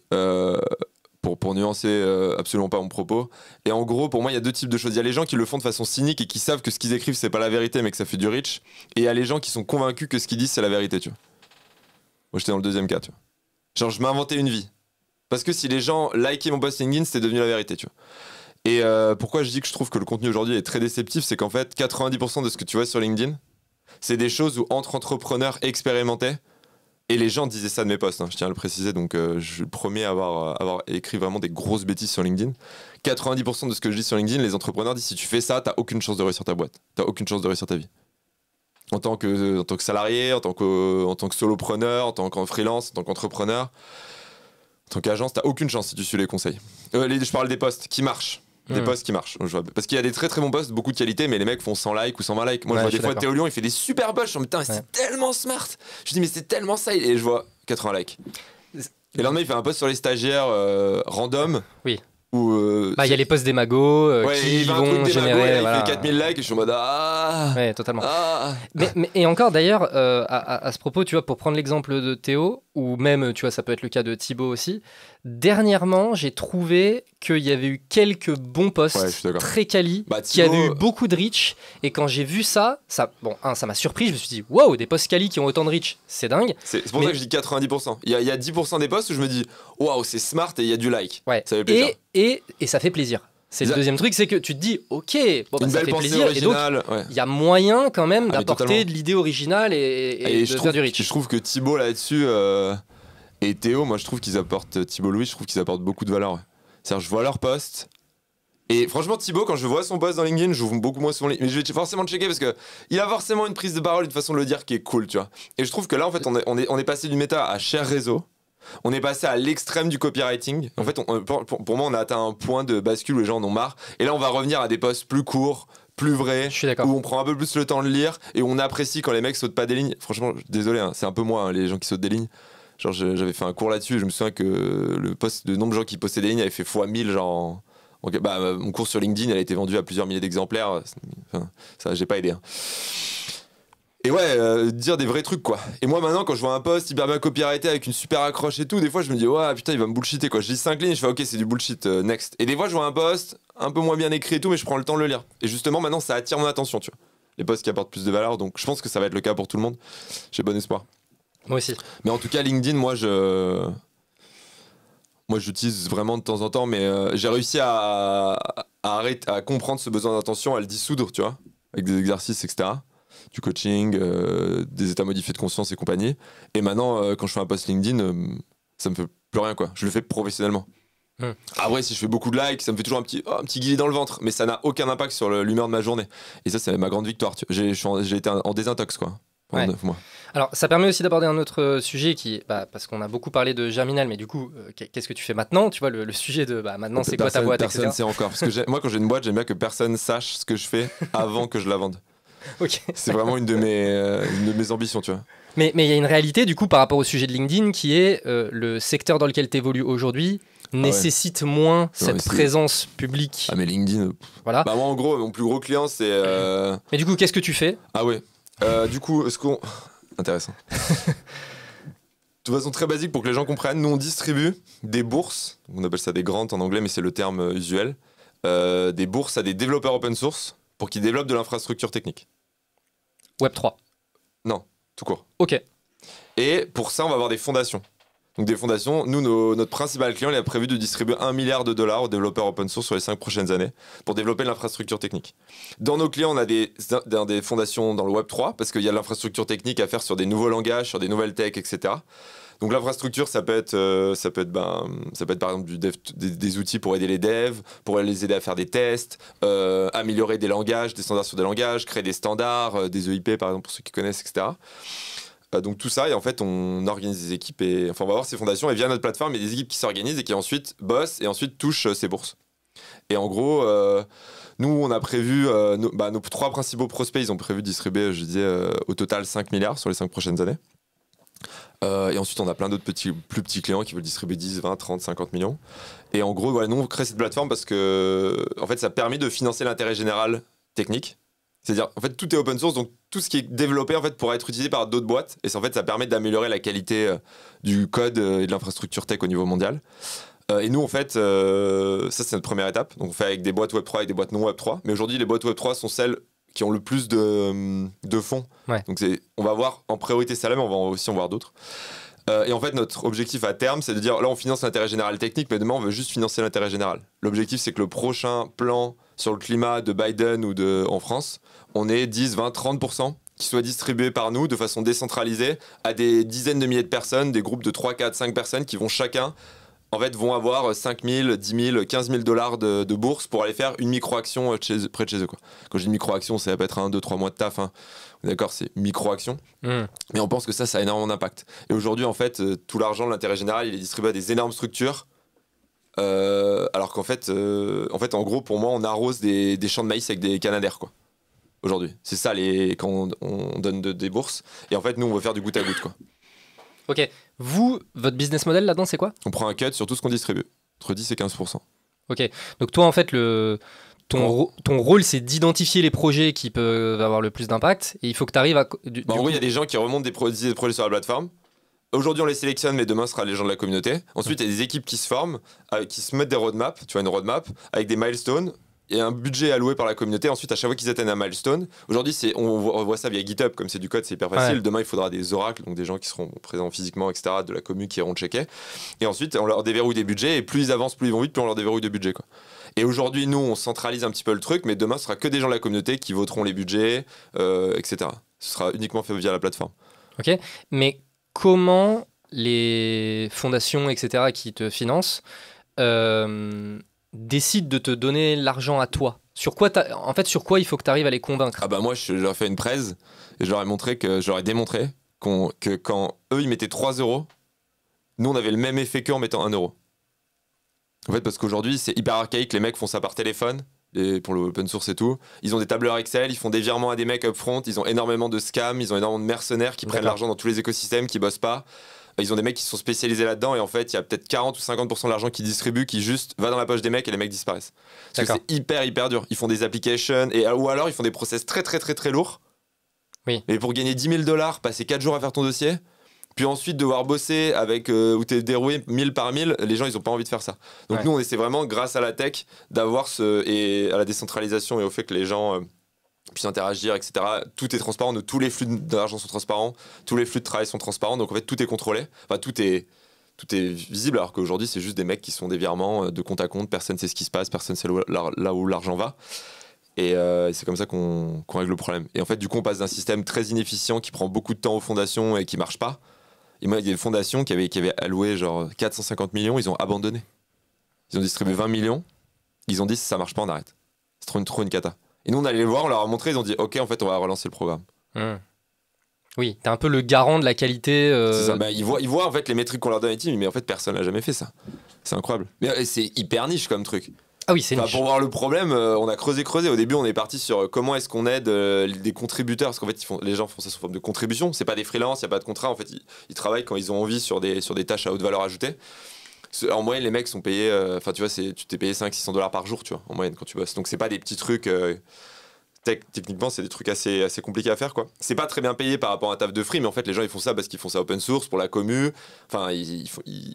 Pour nuancer absolument pas mon propos. Et en gros, pour moi, il y a deux types de choses. Il y a les gens qui le font de façon cynique et qui savent que ce qu'ils écrivent, c'est pas la vérité, mais que ça fait du reach. Et il y a les gens qui sont convaincus que ce qu'ils disent, c'est la vérité, tu vois. Moi, j'étais dans le deuxième cas, tu vois. Genre, je m'inventais une vie. Parce que si les gens likaient mon post LinkedIn, c'était devenu la vérité, tu vois. Et pourquoi je dis que je trouve que le contenu aujourd'hui est très déceptif, c'est qu'en fait, 90% de ce que tu vois sur LinkedIn, c'est des choses où entre entrepreneurs expérimentés, et les gens disaient ça de mes posts, hein, je tiens à le préciser, donc je promets avoir écrit vraiment des grosses bêtises sur LinkedIn. 90% de ce que je dis sur LinkedIn, les entrepreneurs disent si tu fais ça, t'as aucune chance de réussir ta boîte, t'as aucune chance de réussir ta vie. En tant que salarié, en tant que solopreneur, en tant qu'en freelance, en tant qu'entrepreneur, en tant qu'agence, t'as aucune chance si tu suis les conseils. Je parle des posts qui marchent. Des posts qui marchent. Parce qu'il y a des très très bons posts, beaucoup de qualité, mais les mecs font 100 likes ou 120 likes. Moi, je vois des fois Théo Lyon, il fait des super posts. Je me dis, putain, c'est tellement smart. Je dis, mais c'est tellement ça. Et je vois 80 likes. Et le lendemain, il fait un post sur les stagiaires random. Oui. Où. Il y a les posts des magos qui vont générer. Il fait 4000 likes et je suis en mode Ouais, totalement. Mais, et encore d'ailleurs, à ce propos, tu vois, pour prendre l'exemple de Théo, ou même, tu vois, ça peut être le cas de Thibaut aussi, dernièrement, j'ai trouvé qu'il y avait eu quelques bons posts très quali, qui avaient eu beaucoup de reach, et quand j'ai vu ça ça m'a surpris, je me suis dit, waouh, des posts quali qui ont autant de reach, c'est dingue. C'est pour ça que je dis 90%. Il y a 10% des posts où je me dis, waouh, c'est smart et il y a du like. Ouais. Ça fait plaisir. Et ça fait plaisir. C'est le deuxième truc, c'est que tu te dis, ok, bon, bah, une ça belle fait pensée plaisir. originale, et donc, il y a moyen quand même d'apporter de l'idée originale et de faire du reach. Je trouve que Thibaut là-dessus et Théo, moi je trouve qu'ils apportent, Thibaut Louis, je trouve qu'ils apportent beaucoup de valeur. Ouais. C'est-à-dire, je vois leurs posts. Et franchement, Thibaut, quand je vois son post dans LinkedIn, j'ouvre beaucoup moins son LinkedIn. Mais je vais forcément checker parce qu'il a forcément une prise de parole, une façon de le dire qui est cool, tu vois. Et je trouve que là, en fait, on est passé du méta à cher réseau. On est passé à l'extrême du copywriting. En fait, pour moi, on a atteint un point de bascule où les gens en ont marre. Et là, on va revenir à des posts plus courts, plus vrais, où on prend un peu plus le temps de lire et où on apprécie quand les mecs sautent pas des lignes. Franchement, désolé, hein, c'est un peu moi, hein, les gens qui sautent des lignes. Genre, j'avais fait un cours là-dessus. Je me souviens que le nombre de gens qui postaient des lignes avait fait x1000, genre. Mon cours sur LinkedIn, elle a été vendue à plusieurs milliers d'exemplaires. Enfin, ça, j'ai pas aidé. Hein. Et ouais, dire des vrais trucs quoi. Et moi maintenant quand je vois un post hyper bien copyrighté avec une super accroche et tout, des fois je me dis ouais putain il va me bullshiter quoi. Je lis 5 lignes, je fais ok c'est du bullshit, next. Et des fois je vois un post un peu moins bien écrit et tout mais je prends le temps de le lire. Et justement maintenant ça attire mon attention tu vois. Les posts qui apportent plus de valeur donc je pense que ça va être le cas pour tout le monde. J'ai bon espoir. Moi aussi. Mais en tout cas LinkedIn moi j'utilise vraiment de temps en temps mais j'ai réussi à comprendre ce besoin d'attention, à le dissoudre tu vois. Avec des exercices etc. Du coaching, des états modifiés de conscience et compagnie. Et maintenant, quand je fais un post LinkedIn, ça me fait plus rien, quoi. Je le fais professionnellement. Après, si je fais beaucoup de likes, ça me fait toujours un petit guillis dans le ventre, mais ça n'a aucun impact sur l'humeur de ma journée. Et ça, c'est ma grande victoire. J'ai été en désintox, quoi. Pendant 9 mois. Alors, ça permet aussi d'aborder un autre sujet parce qu'on a beaucoup parlé de Germinal, mais du coup, qu'est-ce que tu fais maintenant? Tu vois, le sujet de maintenant, c'est quoi ta boîte, personne sait encore. Parce que moi, quand j'ai une boîte, j'aime bien que personne sache ce que je fais avant que je la vende. Okay. C'est vraiment une de mes ambitions, tu vois. Mais il y a une réalité, du coup, par rapport au sujet de LinkedIn, qui est le secteur dans lequel tu évolues aujourd'hui nécessite moins cette présence publique. Ah, mais LinkedIn. Voilà. Bah, moi, en gros, mon plus gros client, c'est. Mais du coup, qu'est-ce que tu fais? Ah, ouais. Du coup, intéressant. De façon très basique, pour que les gens comprennent, nous, on distribue des bourses. On appelle ça des grants en anglais, mais c'est le terme usuel. des bourses à des développeurs open source pour qu'ils développent de l'infrastructure technique. Web3. Non, tout court. Ok. Et pour ça, on va avoir des fondations. Donc des fondations, nous, notre principal client, il a prévu de distribuer $1 milliard aux développeurs open source sur les 5 prochaines années pour développer l'infrastructure technique. Dans nos clients, on a des fondations dans le Web3 parce qu'il y a de l'infrastructure technique à faire sur des nouveaux langages, sur des nouvelles techs, etc. Donc l'infrastructure, ça peut être par exemple des outils pour aider les devs, pour les aider à faire des tests, améliorer des langages, des standards sur des langages, créer des standards, des EIP par exemple pour ceux qui connaissent, etc. Donc tout ça, et en fait on organise des équipes et enfin on va avoir ces fondations et via notre plateforme il y a des équipes qui s'organisent et qui ensuite bossent et ensuite touchent ces bourses. Et en gros, nous on a prévu, nos 3 principaux prospects ils ont prévu de distribuer, je disais, au total 5 milliards sur les 5 prochaines années. Et ensuite on a plein d'autres plus petits clients qui veulent distribuer 10, 20, 30, 50 millions. Et en gros, voilà, nous on crée cette plateforme parce que en fait ça permet de financer l'intérêt général technique. C'est-à-dire, en fait, tout est open source, donc tout ce qui est développé en fait, pourra être utilisé par d'autres boîtes. Et ça, en fait, ça permet d'améliorer la qualité du code et de l'infrastructure tech au niveau mondial. Et nous, en fait, ça, c'est notre première étape. Donc, on fait avec des boîtes Web3 et des boîtes non Web3. Mais aujourd'hui, les boîtes Web3 sont celles qui ont le plus de fonds. Ouais. Donc, on va voir en priorité celle-là, mais on va aussi en voir d'autres. Et en fait, notre objectif à terme, c'est de dire, là, on finance l'intérêt général technique, mais demain, on veut juste financer l'intérêt général. L'objectif, c'est que le prochain plan sur le climat de Biden ou en France, on ait 10, 20, 30% qui soient distribués par nous de façon décentralisée à des dizaines de milliers de personnes, des groupes de 3, 4, 5 personnes qui vont chacun, en fait, vont avoir 5 000, 10 000, 15 000 dollars de bourse pour aller faire une micro-action près de chez eux, quoi. Quand je dis micro-action, ça va pas être 1, 2, 3 mois de taf, hein. D'accord, c'est micro-action. Mais on pense que ça a énormément d'impact. Et aujourd'hui, en fait, tout l'argent de l'intérêt général, il est distribué à des énormes structures. Alors qu'en fait, en gros, pour moi, on arrose des champs de maïs avec des canadaires, quoi. Aujourd'hui, c'est ça quand on donne des bourses. Et en fait, nous, on veut faire du goutte à goutte, quoi. Ok. Vous, votre business model là-dedans, c'est quoi? On prend un cut sur tout ce qu'on distribue, entre 10 et 15%. Ok. Donc toi, en fait, ton rôle, c'est d'identifier les projets qui peuvent avoir le plus d'impact. Et il faut que tu arrives à... En gros, il y a des gens qui remontent des projets sur la plateforme. Aujourd'hui, on les sélectionne, mais demain, ce sera les gens de la communauté. Ensuite, il y a des équipes qui se forment, qui se mettent des roadmaps. Tu vois, une roadmap avec des milestones. Il y a un budget alloué par la communauté. Ensuite, à chaque fois qu'ils atteignent un milestone, aujourd'hui, on voit ça via GitHub, comme c'est du code, c'est hyper facile. Ouais. Demain, il faudra des oracles, donc des gens qui seront présents physiquement, etc., de la commu qui iront checker. Et ensuite, on leur déverrouille des budgets, et plus ils avancent, plus ils vont vite, plus on leur déverrouille des budgets, quoi. Et aujourd'hui, nous, on centralise un petit peu le truc, mais demain, ce sera que des gens de la communauté qui voteront les budgets, etc. Ce sera uniquement fait via la plateforme. Ok, mais comment les fondations, etc., qui te financent, décident de te donner l'argent à toi? Sur quoi il faut que tu arrives à les convaincre? Ah bah moi, je leur ai fait une presse et je leur ai démontré que quand eux, ils mettaient 3 euros, nous, on avait le même effet qu'eux en mettant 1 euro. En fait, parce qu'aujourd'hui, c'est hyper archaïque, les mecs font ça par téléphone, pour le open source et tout. Ils ont des tableurs Excel, ils font des virements à des mecs upfront, ils ont énormément de scams, ils ont énormément de mercenaires qui prennent l'argent dans tous les écosystèmes, qui bossent pas. Ils ont des mecs qui sont spécialisés là-dedans et en fait, il y a peut-être 40 ou 50% de l'argent qu'ils distribuent qui juste va dans la poche des mecs et les mecs disparaissent. Parce que c'est hyper dur. Ils font des applications ou alors ils font des process très lourds. Oui. Et pour gagner 10 000 $, passer 4 jours à faire ton dossier, puis ensuite devoir bosser avec où t'es dérouillé 1000 par 1000, les gens ils ont pas envie de faire ça. Donc nous on essaie vraiment grâce à la tech d'avoir et à la décentralisation et au fait que les gens puissent interagir, etc. Tout est transparent, tous les flux d'argent sont transparents, tous les flux de travail sont transparents, donc en fait tout est contrôlé, enfin tout est visible, alors qu'aujourd'hui c'est juste des mecs qui sont des virements de compte à compte, personne sait ce qui se passe, personne sait là où l'argent va. Et c'est comme ça qu'on règle le problème. Et en fait du coup on passe d'un système très inefficient qui prend beaucoup de temps aux fondations et qui marche pas. Et moi il y a des fondations qui avaient alloué genre 450 millions, ils ont abandonné. Ils ont distribué 20 millions, ils ont dit si ça marche pas on arrête. C'est trop une cata. Et nous, on allait les voir, on leur a montré, ils ont dit ok, en fait, on va relancer le programme. Oui, t'es un peu le garant de la qualité. C'est ça, ils voient en fait les métriques qu'on leur donne à team, mais en fait, personne n'a jamais fait ça. C'est incroyable. Mais c'est hyper niche comme truc. Ah oui, c'est niche. Pour voir le problème, on a creusé. Au début, on est parti sur comment est-ce qu'on aide des contributeurs, parce qu'en fait, les gens font ça sous forme de contribution. C'est pas des freelances, il n'y a pas de contrat. En fait, ils travaillent quand ils ont envie sur des tâches à haute valeur ajoutée. En moyenne, les mecs sont payés, tu vois, tu t'es payé 500-600 $ par jour, tu vois, en moyenne, quand tu bosses. Donc, c'est pas des petits trucs techniquement, c'est des trucs assez compliqués à faire, quoi. C'est pas très bien payé par rapport à un taf de free, mais en fait, les gens, ils font ça parce qu'ils font ça open source pour la commu. Enfin,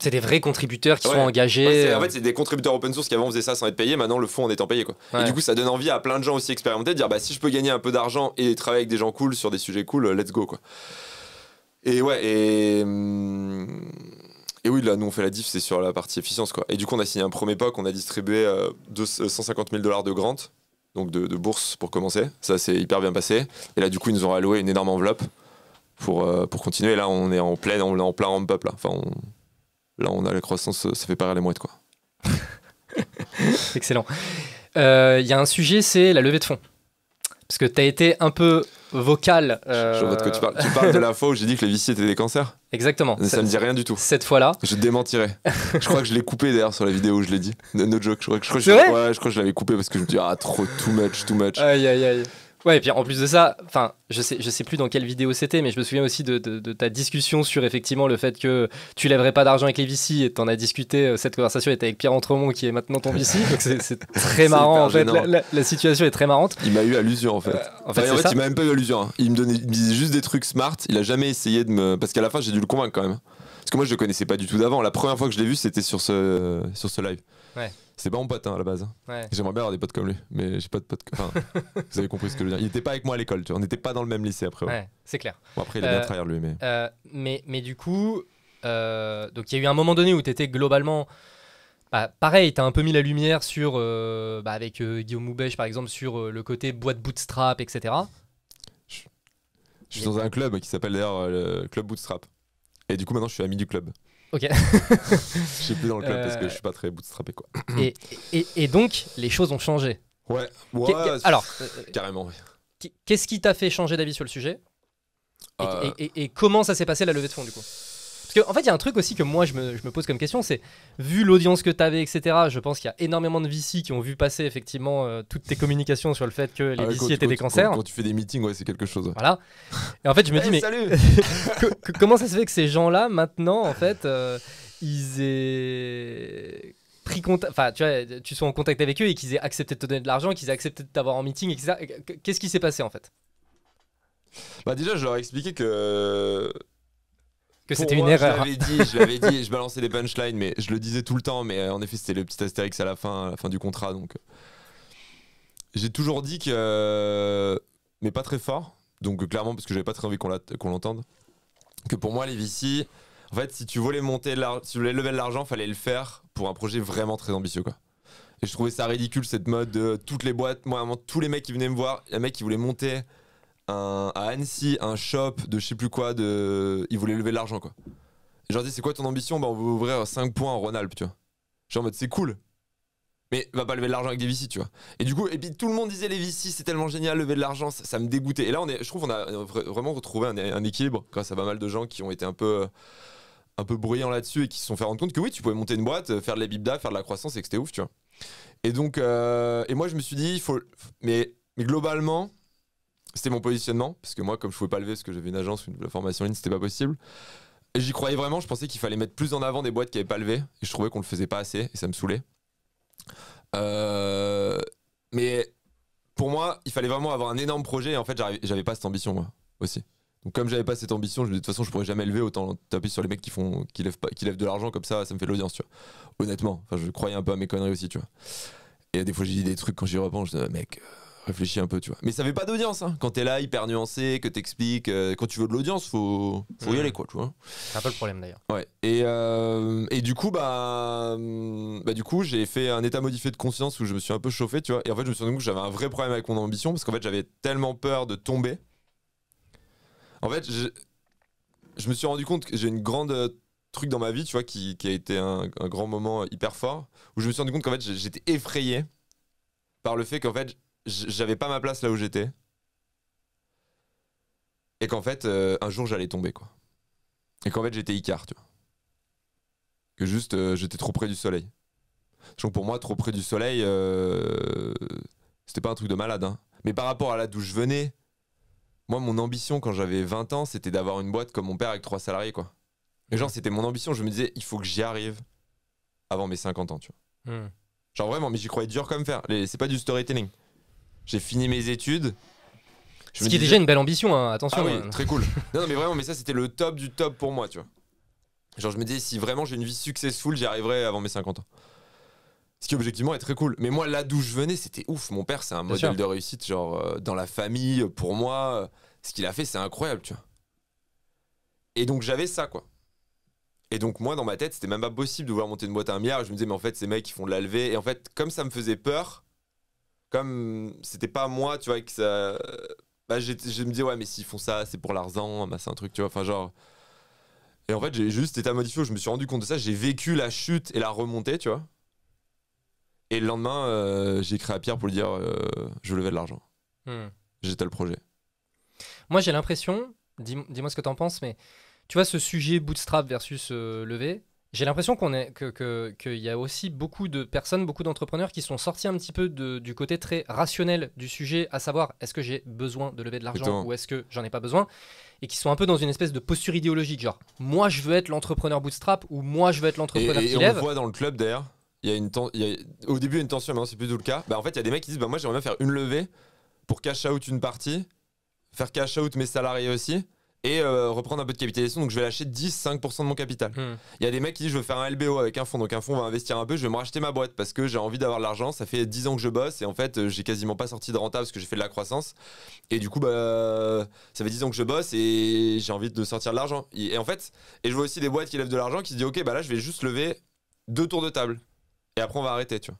C'est des vrais contributeurs qui sont Ouais. engagés. Ouais, en fait, c'est des contributeurs open source qui avant faisaient ça sans être payés, maintenant le font en étant payés, quoi. Ouais. Et du coup, ça donne envie à plein de gens aussi expérimentés de dire, bah, si je peux gagner un peu d'argent et travailler avec des gens cool sur des sujets cool, let's go, quoi. Et ouais, et oui, là, nous, on fait la diff, c'est sur la partie efficience, quoi. Et du coup, on a signé un premier POC, on a distribué 150 000 $ de grant, donc de bourse pour commencer. Ça, c'est hyper bien passé. Et là, du coup, ils nous ont alloué une énorme enveloppe pour continuer. Et là, on est en plein ramp-up, là. Enfin, là, on a la croissance, ça fait pareil les mouettes, quoi. Excellent. Il y a un sujet, c'est la levée de fonds. Parce que tu as été un peu vocal. Je vois de quoi tu parles. Tu parles de la fois où j'ai dit que les VC étaient des cancers. Exactement. Ça me dit rien du tout. Cette fois-là. Je démentirais. Je crois que je l'ai coupé d'ailleurs sur la vidéo où je l'ai dit. No joke. Je crois que je l'avais coupé parce que je me dis trop too much. Aïe aïe aïe. Ouais, et puis en plus de ça, enfin, je sais plus dans quelle vidéo c'était, mais je me souviens aussi de ta discussion sur effectivement le fait que tu lèverais pas d'argent avec les VC, et t'en as discuté. Cette conversation était avec Pierre Entremont qui est maintenant ton VC, donc c'est très marrant en fait. La situation est très marrante. Il m'a eu à l'usure en fait. En fait, il m'a même pas eu à l'usure. Hein. Il me disait juste des trucs smart. Il a jamais essayé de me. Parce qu'à la fin, j'ai dû le convaincre quand même. Parce que moi, je le connaissais pas du tout d'avant. La première fois que je l'ai vu, c'était sur ce live. Ouais. C'est pas mon pote à la base. Ouais. J'aimerais bien avoir des potes comme lui, mais j'ai pas de potes. Enfin, vous avez compris ce que je veux dire. Il était pas avec moi à l'école, tu vois. On n'était pas dans le même lycée après. Ouais, c'est clair. Bon, après, il a bien travaillé lui, mais. Mais du coup, donc il y a eu un moment donné où tu étais globalement. Pareil, tu as un peu mis la lumière sur, avec Guillaume Moubèche par exemple, sur le côté boîte bootstrap, etc. Je suis dans un club qui s'appelle d'ailleurs le Club Bootstrap. Et du coup, maintenant, je suis ami du club. Ok. Je suis plus dans le club parce que je suis pas très bootstrappé, quoi. Et donc, les choses ont changé. Ouais. Alors, carrément, oui. Qu'est-ce qui t'a fait changer d'avis sur le sujet et comment ça s'est passé la levée de fonds du coup? Parce qu'en fait, il y a un truc aussi que moi je me pose comme question, c'est vu l'audience que tu avais, etc. Je pense qu'il y a énormément de VC qui ont vu passer effectivement toutes tes communications sur le fait que les VC étaient des cancers. Quand tu fais des meetings, ouais, c'est quelque chose. Voilà. Et en fait, je me dis, mais salut comment ça se fait que ces gens-là, maintenant, en fait, ils aient pris contact, enfin, tu vois, tu sois en contact avec eux et qu'ils aient accepté de te donner de l'argent, qu'ils aient accepté de t'avoir en meeting, etc. Qu'est-ce qui s'est passé en fait? Bah déjà, je leur ai expliqué que c'était une erreur. Je l'avais dit, je balançais des punchlines, mais je le disais tout le temps, mais en effet, c'était le petit astérix à la fin du contrat, donc j'ai toujours dit que, mais pas très fort, donc clairement parce que j'avais pas très envie qu'on l'entende, que pour moi les VC, en fait, si tu voulais si tu voulais lever de l'argent, fallait le faire pour un projet vraiment très ambitieux, quoi. Et je trouvais ça ridicule cette mode de toutes les boîtes, moi vraiment tous les mecs qui venaient me voir, les mecs qui voulaient monter à Annecy, un shop de je sais plus quoi, ils voulaient lever de l'argent, quoi. Et je leur dis, c'est quoi ton ambition? Bah, on veut ouvrir 5 points en Rhône-Alpes, tu vois. Genre en mode, c'est cool. Mais va pas lever de l'argent avec des VC, tu vois. Et du coup, et puis tout le monde disait les VC, c'est tellement génial, lever de l'argent, ça me dégoûtait. Et là, je trouve qu'on a vraiment retrouvé un équilibre grâce à pas mal de gens qui ont été un peu bruyants là-dessus et qui se sont fait rendre compte que oui, tu pouvais monter une boîte, faire de l'EBITDA, faire de la croissance et que c'était ouf, tu vois. Et donc, et moi, je me suis dit, il faut. Mais globalement, c'était mon positionnement, parce que moi, comme je pouvais pas lever, parce que j'avais une agence ou une formation en ligne, c'était pas possible. Et j'y croyais vraiment, je pensais qu'il fallait mettre plus en avant des boîtes qui avaient pas levé, et je trouvais qu'on le faisait pas assez, et ça me saoulait. Mais pour moi, il fallait vraiment avoir un énorme projet, et en fait, j'avais pas cette ambition, moi, aussi. Donc comme j'avais pas cette ambition, je me dis de toute façon, je pourrais jamais lever, autant taper sur les mecs qui lèvent de l'argent comme ça me fait de l'audience, tu vois. Honnêtement, enfin, je croyais un peu à mes conneries aussi, tu vois. Et des fois, j'ai dit des trucs quand j'y repense, je dis, mec, réfléchis un peu, tu vois. Mais ça fait pas d'audience, hein. Quand t'es là, hyper nuancé, que t'expliques, quand tu veux de l'audience, faut y aller, quoi, tu vois. C'est un peu le problème d'ailleurs. Ouais. Et du coup, du coup, j'ai fait un état modifié de conscience où je me suis un peu chauffé, tu vois. Et en fait, je me suis rendu compte que j'avais un vrai problème avec mon ambition parce qu'en fait, j'avais tellement peur de tomber. En fait, je me suis rendu compte que j'ai une grande truc dans ma vie, tu vois, qui a été un grand moment hyper fort où je me suis rendu compte qu'en fait, j'étais effrayé par le fait qu'en fait, j'avais pas ma place là où j'étais et qu'en fait un jour j'allais tomber, quoi, et qu'en fait j'étais Icare, tu vois, que juste j'étais trop près du soleil. Donc pour moi, trop près du soleil, c'était pas un truc de malade, hein. Mais par rapport à là d'où je venais, moi mon ambition quand j'avais 20 ans, c'était d'avoir une boîte comme mon père avec 3 salariés, quoi. Et genre c'était mon ambition, je me disais il faut que j'y arrive avant mes 50 ans, tu vois. Genre vraiment, mais j'y croyais dur comme fer. C'est pas du storytelling. j'ai fini mes études. Ce qui est déjà une belle ambition, hein, attention. Ah oui, très cool. Non, mais vraiment, mais ça c'était le top du top pour moi, tu vois. Genre je me disais, si vraiment j'ai une vie successful, j'y arriverai avant mes 50 ans. Ce qui objectivement est très cool. Mais moi, là d'où je venais, c'était ouf. Mon père, c'est un modèle de réussite, genre dans la famille, pour moi. Ce qu'il a fait, c'est incroyable, tu vois. Et donc j'avais ça, quoi. Et donc moi, dans ma tête, c'était même pas possible de vouloir monter une boîte à 1 milliard. Je me disais, mais en fait, ces mecs, ils font de la levée. Et en fait, comme ça me faisait peur, comme c'était pas moi, tu vois, que ça... Bah, je me disais, ouais, mais s'ils font ça, c'est pour l'argent, bah, c'est un truc, tu vois. Enfin, genre... Et en fait, j'ai juste été à modifier où je me suis rendu compte de ça. J'ai vécu la chute et la remontée, tu vois. Et le lendemain, j'ai écrit à Pierre pour lui dire je levais de l'argent. J'étais le projet. Moi, j'ai l'impression, dis-moi ce que t'en penses, mais tu vois, ce sujet bootstrap versus levé, j'ai l'impression qu'il y a aussi beaucoup de personnes, beaucoup d'entrepreneurs qui sont sortis un petit peu du côté très rationnel du sujet, à savoir est-ce que j'ai besoin de lever de l'argent ou est-ce que j'en ai pas besoin, et qui sont un peu dans une espèce de posture idéologique, genre moi je veux être l'entrepreneur bootstrap ou moi je veux être l'entrepreneur qui lève. On le voit dans le club d'ailleurs. Il y a au début il y a une tension, maintenant c'est plus tout le cas. Bah, en fait, il y a des mecs qui disent bah, moi j'aimerais bien faire une levée pour cash out une partie, faire cash out mes salariés aussi, et reprendre un peu de capitalisation. Donc je vais lâcher 10-5% de mon capital. Il y a des mecs qui disent je veux faire un LBO avec un fonds. Donc un fonds va investir un peu, je vais me racheter ma boîte parce que j'ai envie d'avoir de l'argent. Ça fait 10 ans que je bosse et en fait j'ai quasiment pas sorti de rentable parce que j'ai fait de la croissance. Et du coup, bah, ça fait 10 ans que je bosse et j'ai envie de sortir de l'argent. Et en fait, et je vois aussi des boîtes qui lèvent de l'argent qui se disent ok, bah là je vais juste lever 2 tours de table. Et après on va arrêter, tu vois.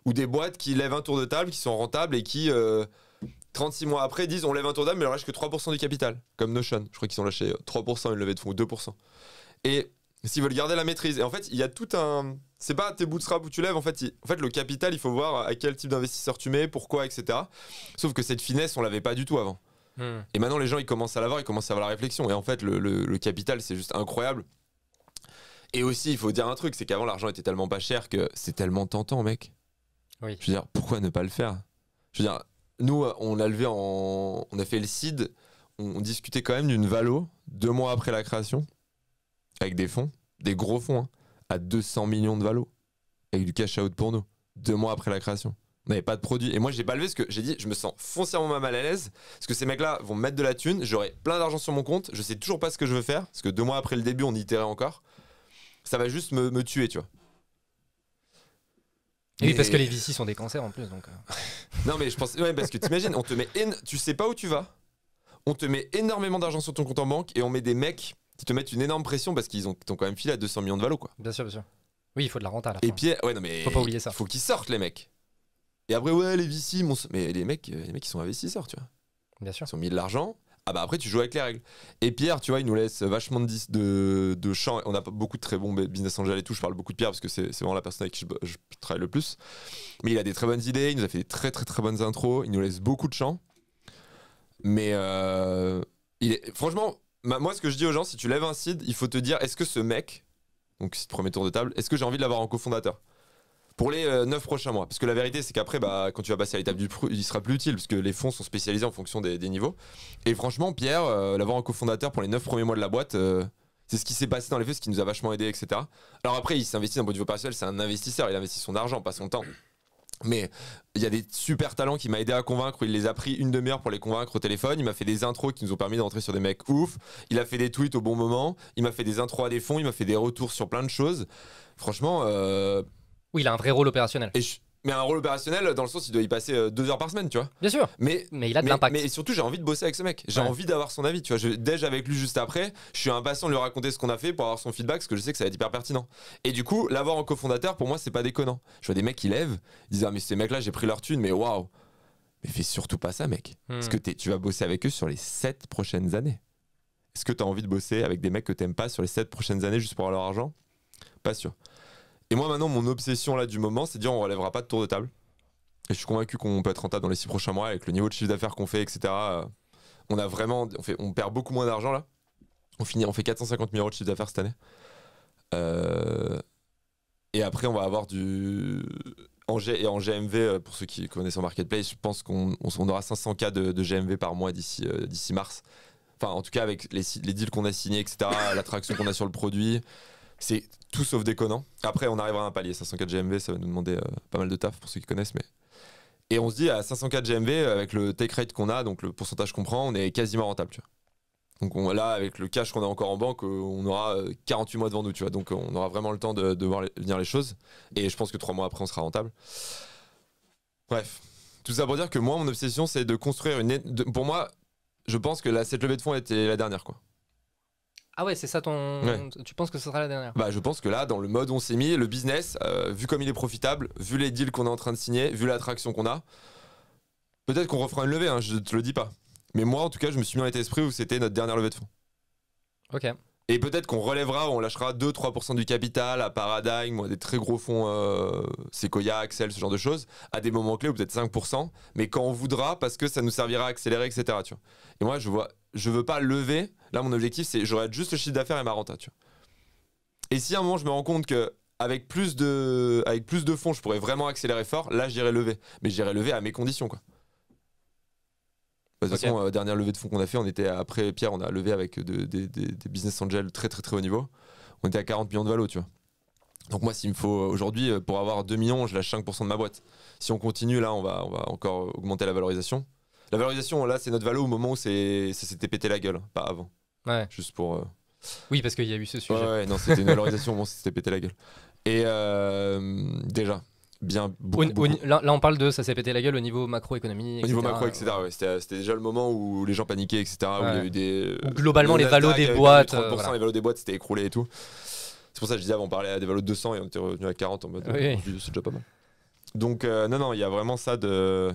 Ou des boîtes qui lèvent un tour de table, qui sont rentables et qui 36 mois après disent on lève un tour de table mais il leur lâche que 3% du capital. Comme Notion, je crois qu'ils ont lâché 3% une levée de fonds ou 2%. Et s'ils veulent garder la maîtrise. Et en fait il y a tout un... C'est pas tes bootstraps où tu lèves, en fait le capital il faut voir à quel type d'investisseur tu mets, pourquoi, etc. Sauf que cette finesse on l'avait pas du tout avant. Et maintenant les gens ils commencent à l'avoir, ils commencent à avoir la réflexion. Et en fait le capital c'est juste incroyable. Et aussi, il faut dire un truc, c'est qu'avant l'argent était tellement pas cher que c'est tellement tentant, mec. Oui. Je veux dire, pourquoi ne pas le faire? Je veux dire, nous, on a levé on a fait le seed, on discutait quand même d'une valo 2 mois après la création, avec des fonds, des gros fonds, hein, à 200 millions de valo, avec du cash out pour nous, 2 mois après la création. On n'avait pas de produit. Et moi, j'ai pas levé parce que j'ai dit, je me sens foncièrement mal à l'aise. Parce que ces mecs-là vont mettre de la thune, j'aurai plein d'argent sur mon compte, je sais toujours pas ce que je veux faire. Parce que 2 mois après le début, on itérait encore. Ça va juste me tuer, tu vois. Et oui, parce que les VC sont des cancers en plus. Donc Non, mais je pense. Ouais, parce que t'imagines, on te met. Tu sais pas où tu vas. On te met énormément d'argent sur ton compte en banque et on met des mecs qui te mettent une énorme pression parce qu'ils t'ont quand même filé à 200 millions de valo, quoi. Bien sûr, bien sûr. Oui, il faut de la renta à la fin. Et puis, ouais, non, mais. Faut pas oublier ça. Faut qu'ils sortent, les mecs. Et après, ouais, les VC, mais les mecs, ils sont investisseurs, tu vois. Bien sûr. Ils ont mis de l'argent. Ah bah après tu joues avec les règles. Et Pierre, tu vois, il nous laisse vachement de champs. On a beaucoup de très bons business angels et tout. Je parle beaucoup de Pierre parce que c'est vraiment la personne avec qui je travaille le plus. Mais il a des très bonnes idées, il nous a fait des très très très bonnes intros, il nous laisse beaucoup de champs. Mais franchement, moi ce que je dis aux gens, si tu lèves un seed, il faut te dire est-ce que ce mec, donc c'est le premier tour de table, est-ce que j'ai envie de l'avoir en cofondateur pour les 9 prochains mois? Parce que la vérité c'est qu'après quand tu vas passer à l'étape du pro, il sera plus utile parce que les fonds sont spécialisés en fonction des niveaux. Et franchement Pierre, l'avoir en cofondateur pour les 9 premiers mois de la boîte, c'est ce qui s'est passé dans les faits, ce qui nous a vachement aidé, etc. Alors après il s'investit d'un point de vue opérationnel, c'est un investisseur, il investit son argent, pas son temps. Mais il y a des super talents qui m'a aidé à convaincre, il les a pris une demi-heure pour les convaincre au téléphone, il m'a fait des intros qui nous ont permis de rentrer sur des mecs ouf, il a fait des tweets au bon moment, il m'a fait des intros à des fonds, il m'a fait des retours sur plein de choses. Franchement... Oui, il a un vrai rôle opérationnel. Mais un rôle opérationnel dans le sens il doit y passer 2 heures par semaine, tu vois. Bien sûr. Mais il a de l'impact. Mais surtout j'ai envie de bosser avec ce mec. J'ai envie d'avoir son avis, tu vois. Déj avec lui juste après. Je suis impatient de lui raconter ce qu'on a fait pour avoir son feedback parce que je sais que ça va être hyper pertinent. Et du coup l'avoir en cofondateur pour moi c'est pas déconnant. Je vois des mecs qui lèvent, ils disent ah mais ces mecs là j'ai pris leur thune mais waouh. Mais fais surtout pas ça mec. Parce que tu vas bosser avec eux sur les 7 prochaines années. Est-ce que t'as envie de bosser avec des mecs que t'aimes pas sur les 7 prochaines années juste pour avoir leur argent? Pas sûr. Et moi maintenant mon obsession là du moment c'est de dire on relèvera pas de tour de table. Et je suis convaincu qu'on peut être rentable dans les 6 prochains mois avec le niveau de chiffre d'affaires qu'on fait, etc. On perd beaucoup moins d'argent là. On fait 450 000 € de chiffre d'affaires cette année. Et après on va avoir en GMV, pour ceux qui connaissent en marketplace, je pense qu'on aura 500K de GMV par mois d'ici mars. Enfin en tout cas avec les deals qu'on a signés, etc. L'attraction qu'on a sur le produit. C'est tout sauf déconnant. Après, on arrivera à un palier. 504 GMV, ça va nous demander pas mal de taf pour ceux qui connaissent. Mais... Et on se dit à 500K de GMV, avec le take rate qu'on a, donc le pourcentage qu'on prend, on est quasiment rentable, tu vois. Donc là, avec le cash qu'on a encore en banque, on aura 48 mois devant nous, tu vois. Donc on aura vraiment le temps de voir venir les choses. Et je pense que 3 mois après, on sera rentable. Bref, tout ça pour dire que moi, mon obsession, c'est de construire pour moi, je pense que cette levée de fonds était la dernière, quoi. Ah ouais, c'est ça ton. Ouais. Tu penses que ce sera la dernière? Bah, je pense que là, dans le mode où on s'est mis, le business, vu comme il est profitable, vu les deals qu'on est en train de signer, vu l'attraction qu'on a, peut-être qu'on refera une levée, hein, je te le dis pas. Mais moi, en tout cas, je me suis mis dans l'état d'esprit où c'était notre dernière levée de fonds. Ok. Et peut-être qu'on relèvera, on lâchera 2-3% du capital à Paradigm ou à des très gros fonds Sequoia, Axel, ce genre de choses, à des moments clés ou peut-être 5%, mais quand on voudra, parce que ça nous servira à accélérer, etc. Tu vois. Et moi, je veux pas lever. Là, mon objectif, c'est j'aurai juste le chiffre d'affaires et ma renta. Tu vois. Et si à un moment, je me rends compte que avec plus de fonds, je pourrais vraiment accélérer fort, là, j'irai lever. Mais j'irai lever à mes conditions, quoi. De toute façon, dernière levée de fonds qu'on a fait, on était après Pierre, on a levé avec des business angels très très très haut niveau. On était à 40 millions de valo, tu vois. Donc moi, s'il me faut aujourd'hui, pour avoir 2 millions, je lâche 5% de ma boîte. Si on continue, là, on va encore augmenter la valorisation. La valorisation, là, c'est notre valo au moment où ça s'était pété la gueule, pas avant. Ouais. Juste pour... Oui, parce qu'il y a eu ce sujet. Ouais, non, c'était une valorisation au moment où ça s'était pété la gueule. Et déjà... Bien, beaucoup. Là, on parle de ça s'est pété la gueule au niveau macroéconomie, etc. Au niveau macro, etc. Ouais. C'était déjà le moment où les gens paniquaient, etc. Ouais. Où il y a eu des. Où globalement, les valos des boîtes. 30%, Voilà. les valos des boîtes s'étaient écroulés et tout. C'est pour ça que je disais avant, on parlait à des valos de 200 et on était revenu à 40 en mode. Oui. C'est déjà pas mal. Donc, non, il y a vraiment ça de.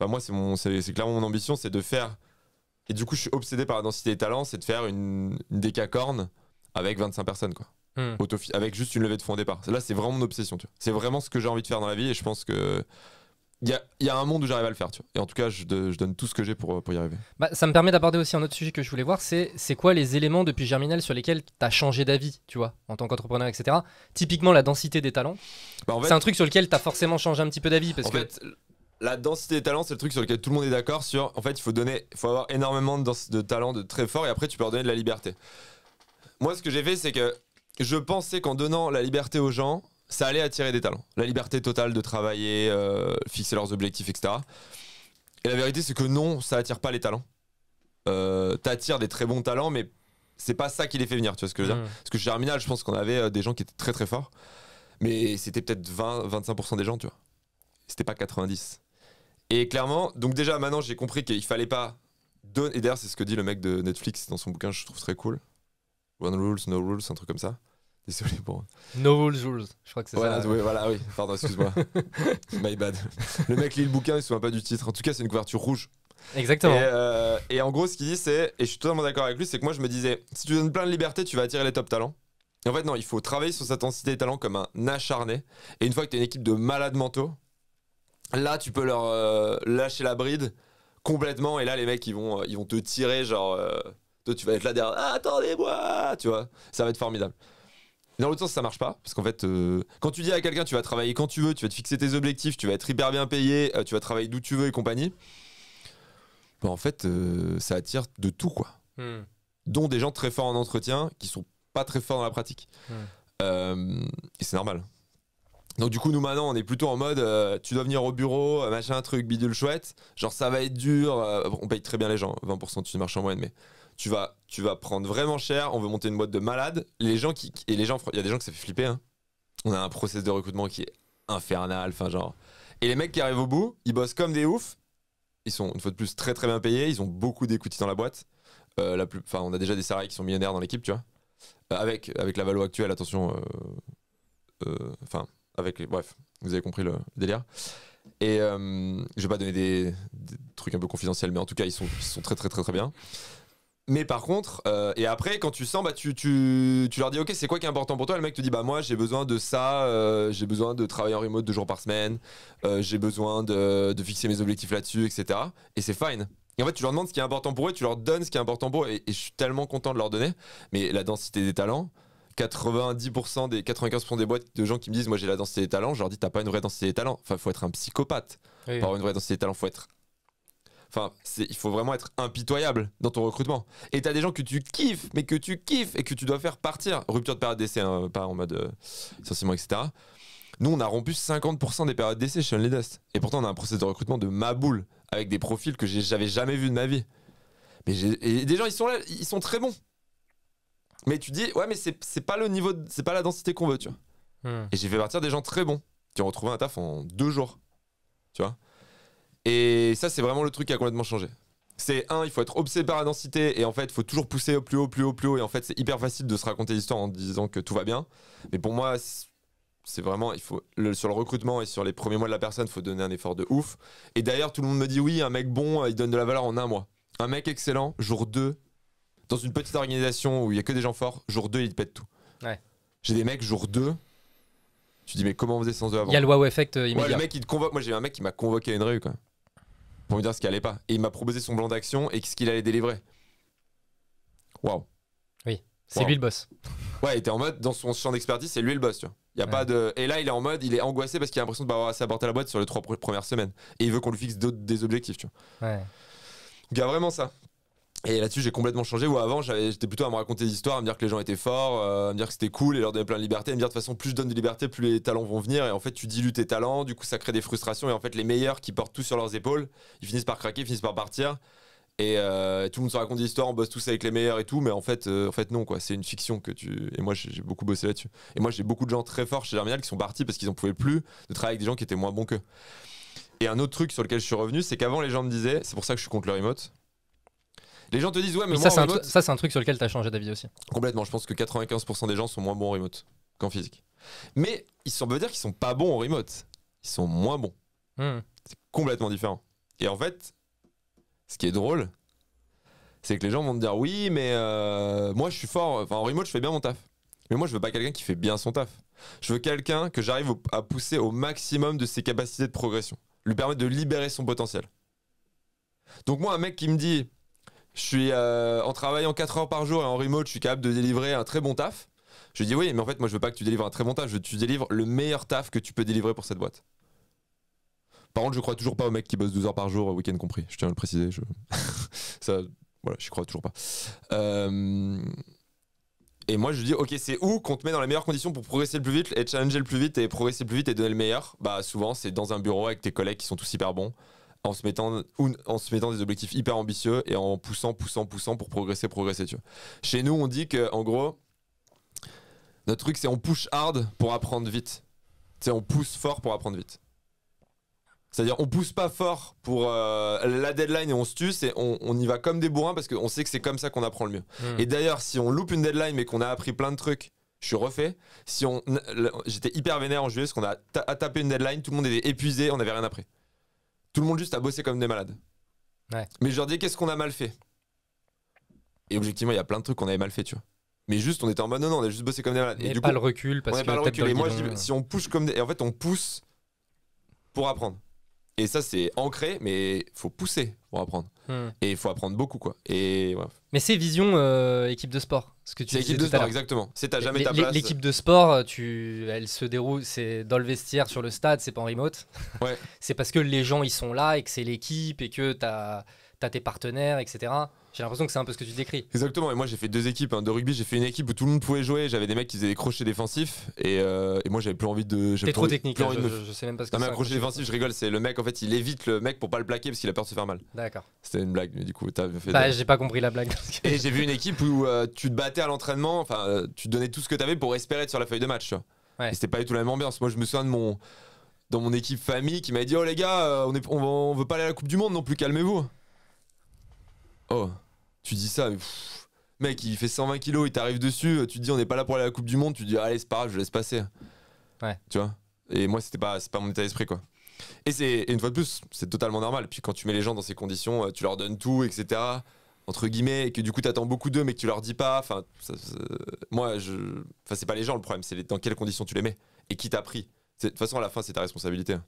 Enfin, moi, c'est clairement mon ambition, c'est de faire. Et du coup, je suis obsédé par la densité des talents, c'est de faire une décacorne avec 25 personnes, quoi. Avec juste une levée de fonds au départ. Là, c'est vraiment mon obsession. Tu vois. C'est vraiment ce que j'ai envie de faire dans la vie et je pense que il y a un monde où j'arrive à le faire. Tu vois. Et en tout cas, je donne tout ce que j'ai pour y arriver. Bah, ça me permet d'aborder aussi un autre sujet que je voulais voir, c'est quoi les éléments depuis Germinal sur lesquels tu as changé d'avis, tu vois, en tant qu'entrepreneur, etc. Typiquement, la densité des talents. Bah, en fait, c'est un truc sur lequel tu as forcément changé un petit peu d'avis. Parce que... fait, la densité des talents, c'est le truc sur lequel tout le monde est d'accord sur. En fait, il faut avoir énormément de talents de très forts et après, tu peux leur donner de la liberté. Moi, ce que j'ai fait, c'est que je pensais qu'en donnant la liberté aux gens, ça allait attirer des talents. La liberté totale de travailler, fixer leurs objectifs, etc. Et la vérité, c'est que non, ça attire pas les talents. T'attires des très bons talents, mais c'est pas ça qui les fait venir, tu vois ce que je veux dire. Parce que chez Germinal, je pense qu'on avait des gens qui étaient très très forts, mais c'était peut-être 20-25% des gens, tu vois. C'était pas 90%. Et clairement, donc déjà maintenant, j'ai compris qu'il fallait pas donner. Et d'ailleurs, c'est ce que dit le mec de Netflix dans son bouquin, je trouve très cool. One rules, no rules, un truc comme ça. Désolé pour. No rules, je crois que c'est voilà, ça. Oui, voilà, oui, pardon, excuse-moi. My bad. Le mec lit le bouquin, il se souvient pas du titre. En tout cas, c'est une couverture rouge. Exactement. Et en gros, ce qu'il dit, c'est, et je suis totalement d'accord avec lui, c'est que moi, je me disais, si tu donnes plein de liberté, tu vas attirer les top talents. Et en fait, non, il faut travailler sur cette densité des talents comme un acharné. Et une fois que tu as une équipe de malades mentaux, là, tu peux leur lâcher la bride complètement. Et là, les mecs, ils vont te tirer, genre. Toi, tu vas être là derrière, ah, attendez-moi, tu vois, ça va être formidable. Et dans l'autre sens, ça marche pas, parce qu'en fait, quand tu dis à quelqu'un, tu vas travailler quand tu veux, tu vas te fixer tes objectifs, tu vas être hyper bien payé, tu vas travailler d'où tu veux et compagnie, bah, en fait, ça attire de tout, quoi. Dont des gens très forts en entretien, qui sont pas très forts dans la pratique. Et c'est normal. Donc du coup, nous maintenant, on est plutôt en mode, tu dois venir au bureau, machin, truc, bidule chouette, genre ça va être dur, on paye très bien les gens, 20% tu marches en moyenne, mais... Tu vas prendre vraiment cher, on veut monter une boîte de malades. Il y a des gens qui ça fait flipper. Hein. On a un process de recrutement qui est infernal, enfin genre. Et les mecs qui arrivent au bout, ils bossent comme des oufs. Ils sont une fois de plus très très bien payés. Ils ont beaucoup d'equity dans la boîte. On a déjà des salariés qui sont millionnaires dans l'équipe, tu vois. Avec la valo actuelle, attention. Bref, vous avez compris le délire. Et je vais pas donner des trucs un peu confidentiels, mais en tout cas, ils sont très très très très bien. Mais par contre, et après, quand tu sens, bah, tu leur dis, ok, c'est quoi qui est important pour toi? Le mec te dit, bah, moi, j'ai besoin de ça, j'ai besoin de travailler en remote 2 jours par semaine, j'ai besoin de fixer mes objectifs là-dessus, etc. Et c'est fine. Et en fait, tu leur demandes ce qui est important pour eux, tu leur donnes ce qui est important pour eux, et je suis tellement content de leur donner. Mais la densité des talents, 95% des boîtes de gens qui me disent, moi, j'ai la densité des talents, je leur dis, t'as pas une vraie densité des talents. Enfin, faut être un psychopathe pour avoir une vraie densité des talents, il faut vraiment être impitoyable dans ton recrutement. Et t'as des gens que tu kiffes et que tu dois faire partir. Rupture de période d'essai, hein, pas en mode licenciement, etc. Nous, on a rompu 50% des périodes d'essai chez Only Dust. Et pourtant, on a un processus de recrutement de ma boule, avec des profils que j'avais jamais vus de ma vie. Et des gens, ils sont là, ils sont très bons. Mais tu dis, ouais, mais c'est pas le niveau, c'est pas la densité qu'on veut, tu vois. Et j'ai fait partir des gens très bons, qui ont retrouvé un taf en 2 jours. Tu vois. Et ça, c'est vraiment le truc qui a complètement changé. C'est il faut être obsédé par la densité, et en fait, il faut toujours pousser au plus haut, plus haut, plus haut. Et en fait, c'est hyper facile de se raconter l'histoire en disant que tout va bien. Mais pour moi, c'est vraiment, sur le recrutement et sur les premiers mois de la personne, il faut donner un effort de ouf. Et d'ailleurs, tout le monde me dit oui, un mec bon, il donne de la valeur en 1 mois. Un mec excellent, jour 2, dans une petite organisation où il y a que des gens forts, jour 2, il pète tout. Ouais. J'ai des mecs, jour 2, tu dis, mais comment on faisait sans eux avant? Il y a le wow effect immédiat. Ouais, le mec, il te convoque. Moi, j'ai eu un mec qui m'a convoqué à une réu, quoi, pour me dire ce qui allait pas. Et il m'a proposé son plan d'action et ce qu'il allait délivrer. Waouh. Oui, c'est lui le boss. Ouais, il était en mode, dans son champ d'expertise, c'est lui le boss, tu vois. Y a pas de... Et là, il est en mode, il est angoissé parce qu'il a l'impression de pas avoir assez apporté à la boîte sur les 3 premières semaines. Et il veut qu'on lui fixe des objectifs, tu vois. Ouais. Donc, il y a vraiment ça. Et là-dessus, j'ai complètement changé. Où avant, j'étais plutôt à me raconter des histoires, à me dire que les gens étaient forts, à me dire que c'était cool et leur donner plein de liberté. Et me dire de toute façon, plus je donne de liberté, plus les talents vont venir. Et en fait, tu dilues tes talents. Du coup, ça crée des frustrations. Et en fait, les meilleurs qui portent tout sur leurs épaules, ils finissent par craquer, ils finissent par partir. Et tout le monde se raconte des histoires, on bosse tous avec les meilleurs et tout. Mais en fait non, quoi. C'est une fiction que tu. Et moi, j'ai beaucoup bossé là-dessus. Et moi, j'ai beaucoup de gens très forts chez Germinal qui sont partis parce qu'ils en pouvaient plus de travailler avec des gens qui étaient moins bons qu'eux. Et un autre truc sur lequel je suis revenu, c'est qu'avant, les gens me disaient, c'est pour ça que je suis contre le remote. Les gens te disent ouais mais moi, ça c'est un truc sur lequel tu as changé d'avis aussi. Complètement, je pense que 95% des gens sont moins bons en remote qu'en physique. Mais ça veut dire qu'ils sont pas bons en remote. Ils sont moins bons. C'est complètement différent. Et en fait, ce qui est drôle, c'est que les gens vont te dire oui mais moi je suis fort, enfin en remote je fais bien mon taf. Mais moi je veux pas quelqu'un qui fait bien son taf. Je veux quelqu'un que j'arrive à pousser au maximum de ses capacités de progression. Lui permettre de libérer son potentiel. Donc moi un mec qui me dit je suis en travaillant 4 heures par jour et en remote, je suis capable de délivrer un très bon taf. Je lui dis oui, mais en fait, moi, je veux pas que tu délivres un très bon taf, je veux que tu délivres le meilleur taf que tu peux délivrer pour cette boîte. Par contre, je crois toujours pas aux mecs qui bossent 12 heures par jour, week-end compris. Je tiens à le préciser. Ça, voilà, j'y crois toujours pas. Et moi, je lui dis ok, c'est où qu'on te met dans les meilleures conditions pour progresser le plus vite et challenger le plus vite et progresser le plus vite et donner le meilleur. Bah, souvent, c'est dans un bureau avec tes collègues qui sont tous hyper bons. En se mettant des objectifs hyper ambitieux et en poussant pour progresser, tu vois. Chez nous, on dit que en gros, notre truc, c'est on push hard pour apprendre vite. Tu sais, on pousse fort pour apprendre vite. C'est-à-dire, on pousse pas fort pour la deadline et on se tue, on y va comme des bourrins parce qu'on sait que c'est comme ça qu'on apprend le mieux. Et d'ailleurs, si on loupe une deadline mais qu'on a appris plein de trucs, je suis refait. J'étais hyper vénère en juillet parce qu'on a tapé une deadline, tout le monde était épuisé, on n'avait rien appris. Tout le monde juste a bossé comme des malades. Ouais. Mais je leur dis qu'est-ce qu'on a mal fait. Et objectivement, il y a plein de trucs qu'on avait mal fait, tu vois. Mais juste, on était en mode non, on a juste bossé comme des malades. Et du coup, le recul parce on que n'a pas le recul. Et moi, je dis, guidon... si on push comme des... Et en fait, on pousse pour apprendre. Et ça, c'est ancré, mais faut pousser pour apprendre. Et il faut apprendre beaucoup, quoi. Et ouais. Mais c'est vision équipe de sport. Ce que tu c'est équipe de sport, exactement. C'est t'as jamais ta place. L'équipe de sport, elle se déroule, c'est dans le vestiaire, sur le stade, c'est pas en remote. Ouais. C'est parce que les gens ils sont là et que c'est l'équipe et que t'as tes partenaires, etc. J'ai l'impression que c'est un peu ce que tu décris. Exactement, et moi j'ai fait 2 équipes de rugby, j'ai fait une équipe où tout le monde pouvait jouer, j'avais des mecs qui faisaient des crochets défensifs et moi j'avais plus envie de... T'es trop technique, là, je sais même pas ce que c'est. Non mais un crochet défensif, je rigole, c'est le mec en fait il évite le mec pour pas le plaquer parce qu'il a peur de se faire mal. D'accord. C'était une blague, mais du coup t'as fait... Bah j'ai pas compris la blague. Et j'ai vu une équipe où tu te battais à l'entraînement, enfin tu donnais tout ce que t'avais pour espérer être sur la feuille de match, tu vois. Ouais. Et c'était pas du tout la même ambiance. Moi je me souviens de dans mon équipe famille qui m'a dit oh les gars, on veut pas aller à la Coupe du Monde non plus, calmez-vous. Oh, tu dis ça, mais mec, il fait 120 kilos, il t'arrive dessus, tu te dis on n'est pas là pour aller à la Coupe du Monde, tu te dis allez, c'est pas grave, je laisse passer. Ouais. Tu vois. Et moi, c'est pas mon état d'esprit, quoi. Et une fois de plus, c'est totalement normal. Puis quand tu mets les gens dans ces conditions, tu leur donnes tout, etc. Entre guillemets, et que du coup, t'attends beaucoup d'eux, mais que tu leur dis pas. Enfin, c'est pas les gens le problème, c'est dans quelles conditions tu les mets et qui t'a pris. De toute façon, à la fin, c'est ta responsabilité.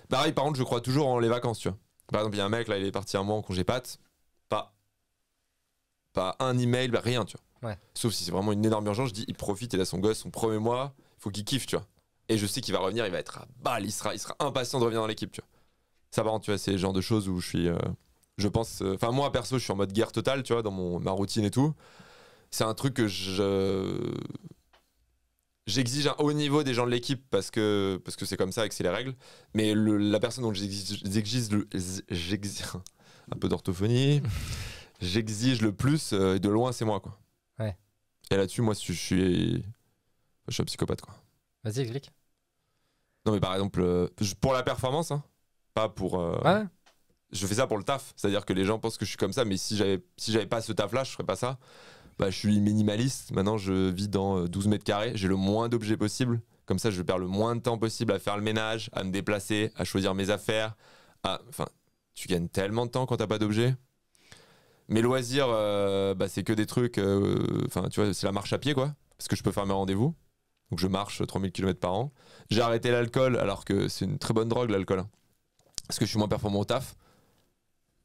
Pareil, par contre, je crois toujours en les vacances, tu vois. Par exemple, il y a un mec là, il est parti un mois en congé patte. Pas un email, bah rien, tu vois. Ouais. Sauf si c'est vraiment une énorme urgence, je dis il profite, il a son gosse, son premier mois, il faut qu'il kiffe, tu vois. Et je sais qu'il va revenir, il va être à balle, il sera impatient de revenir dans l'équipe, tu vois. Ça par contre, tu vois, c'est le genre de choses où je suis, je pense, enfin moi perso, je suis en mode guerre totale, tu vois, dans ma routine et tout. C'est un truc que j'exige un haut niveau des gens de l'équipe parce que c'est comme ça et que c'est les règles. Mais la personne dont j'exige un peu d'orthophonie, j'exige le plus, et de loin, c'est moi, quoi. Ouais. Et là-dessus, moi, je suis un psychopathe, quoi. Vas-y, explique. Non, mais par exemple, pour la performance, hein, pas pour. Ouais. Je fais ça pour le taf. C'est-à-dire que les gens pensent que je suis comme ça, mais si j'avais pas ce taf-là, je ferais pas ça. Bah, je suis minimaliste. Maintenant, je vis dans 12 mètres carrés. J'ai le moins d'objets possible. Comme ça, je perds le moins de temps possible à faire le ménage, à me déplacer, à choisir mes affaires. Enfin, tu gagnes tellement de temps quand t'as pas d'objets. Mes loisirs, c'est que des trucs. Enfin, tu vois, c'est la marche à pied, quoi. Parce que je peux faire mes rendez-vous. Donc, je marche 3000 km par an. J'ai arrêté l'alcool, alors que c'est une très bonne drogue, l'alcool. Parce que je suis moins performant au taf.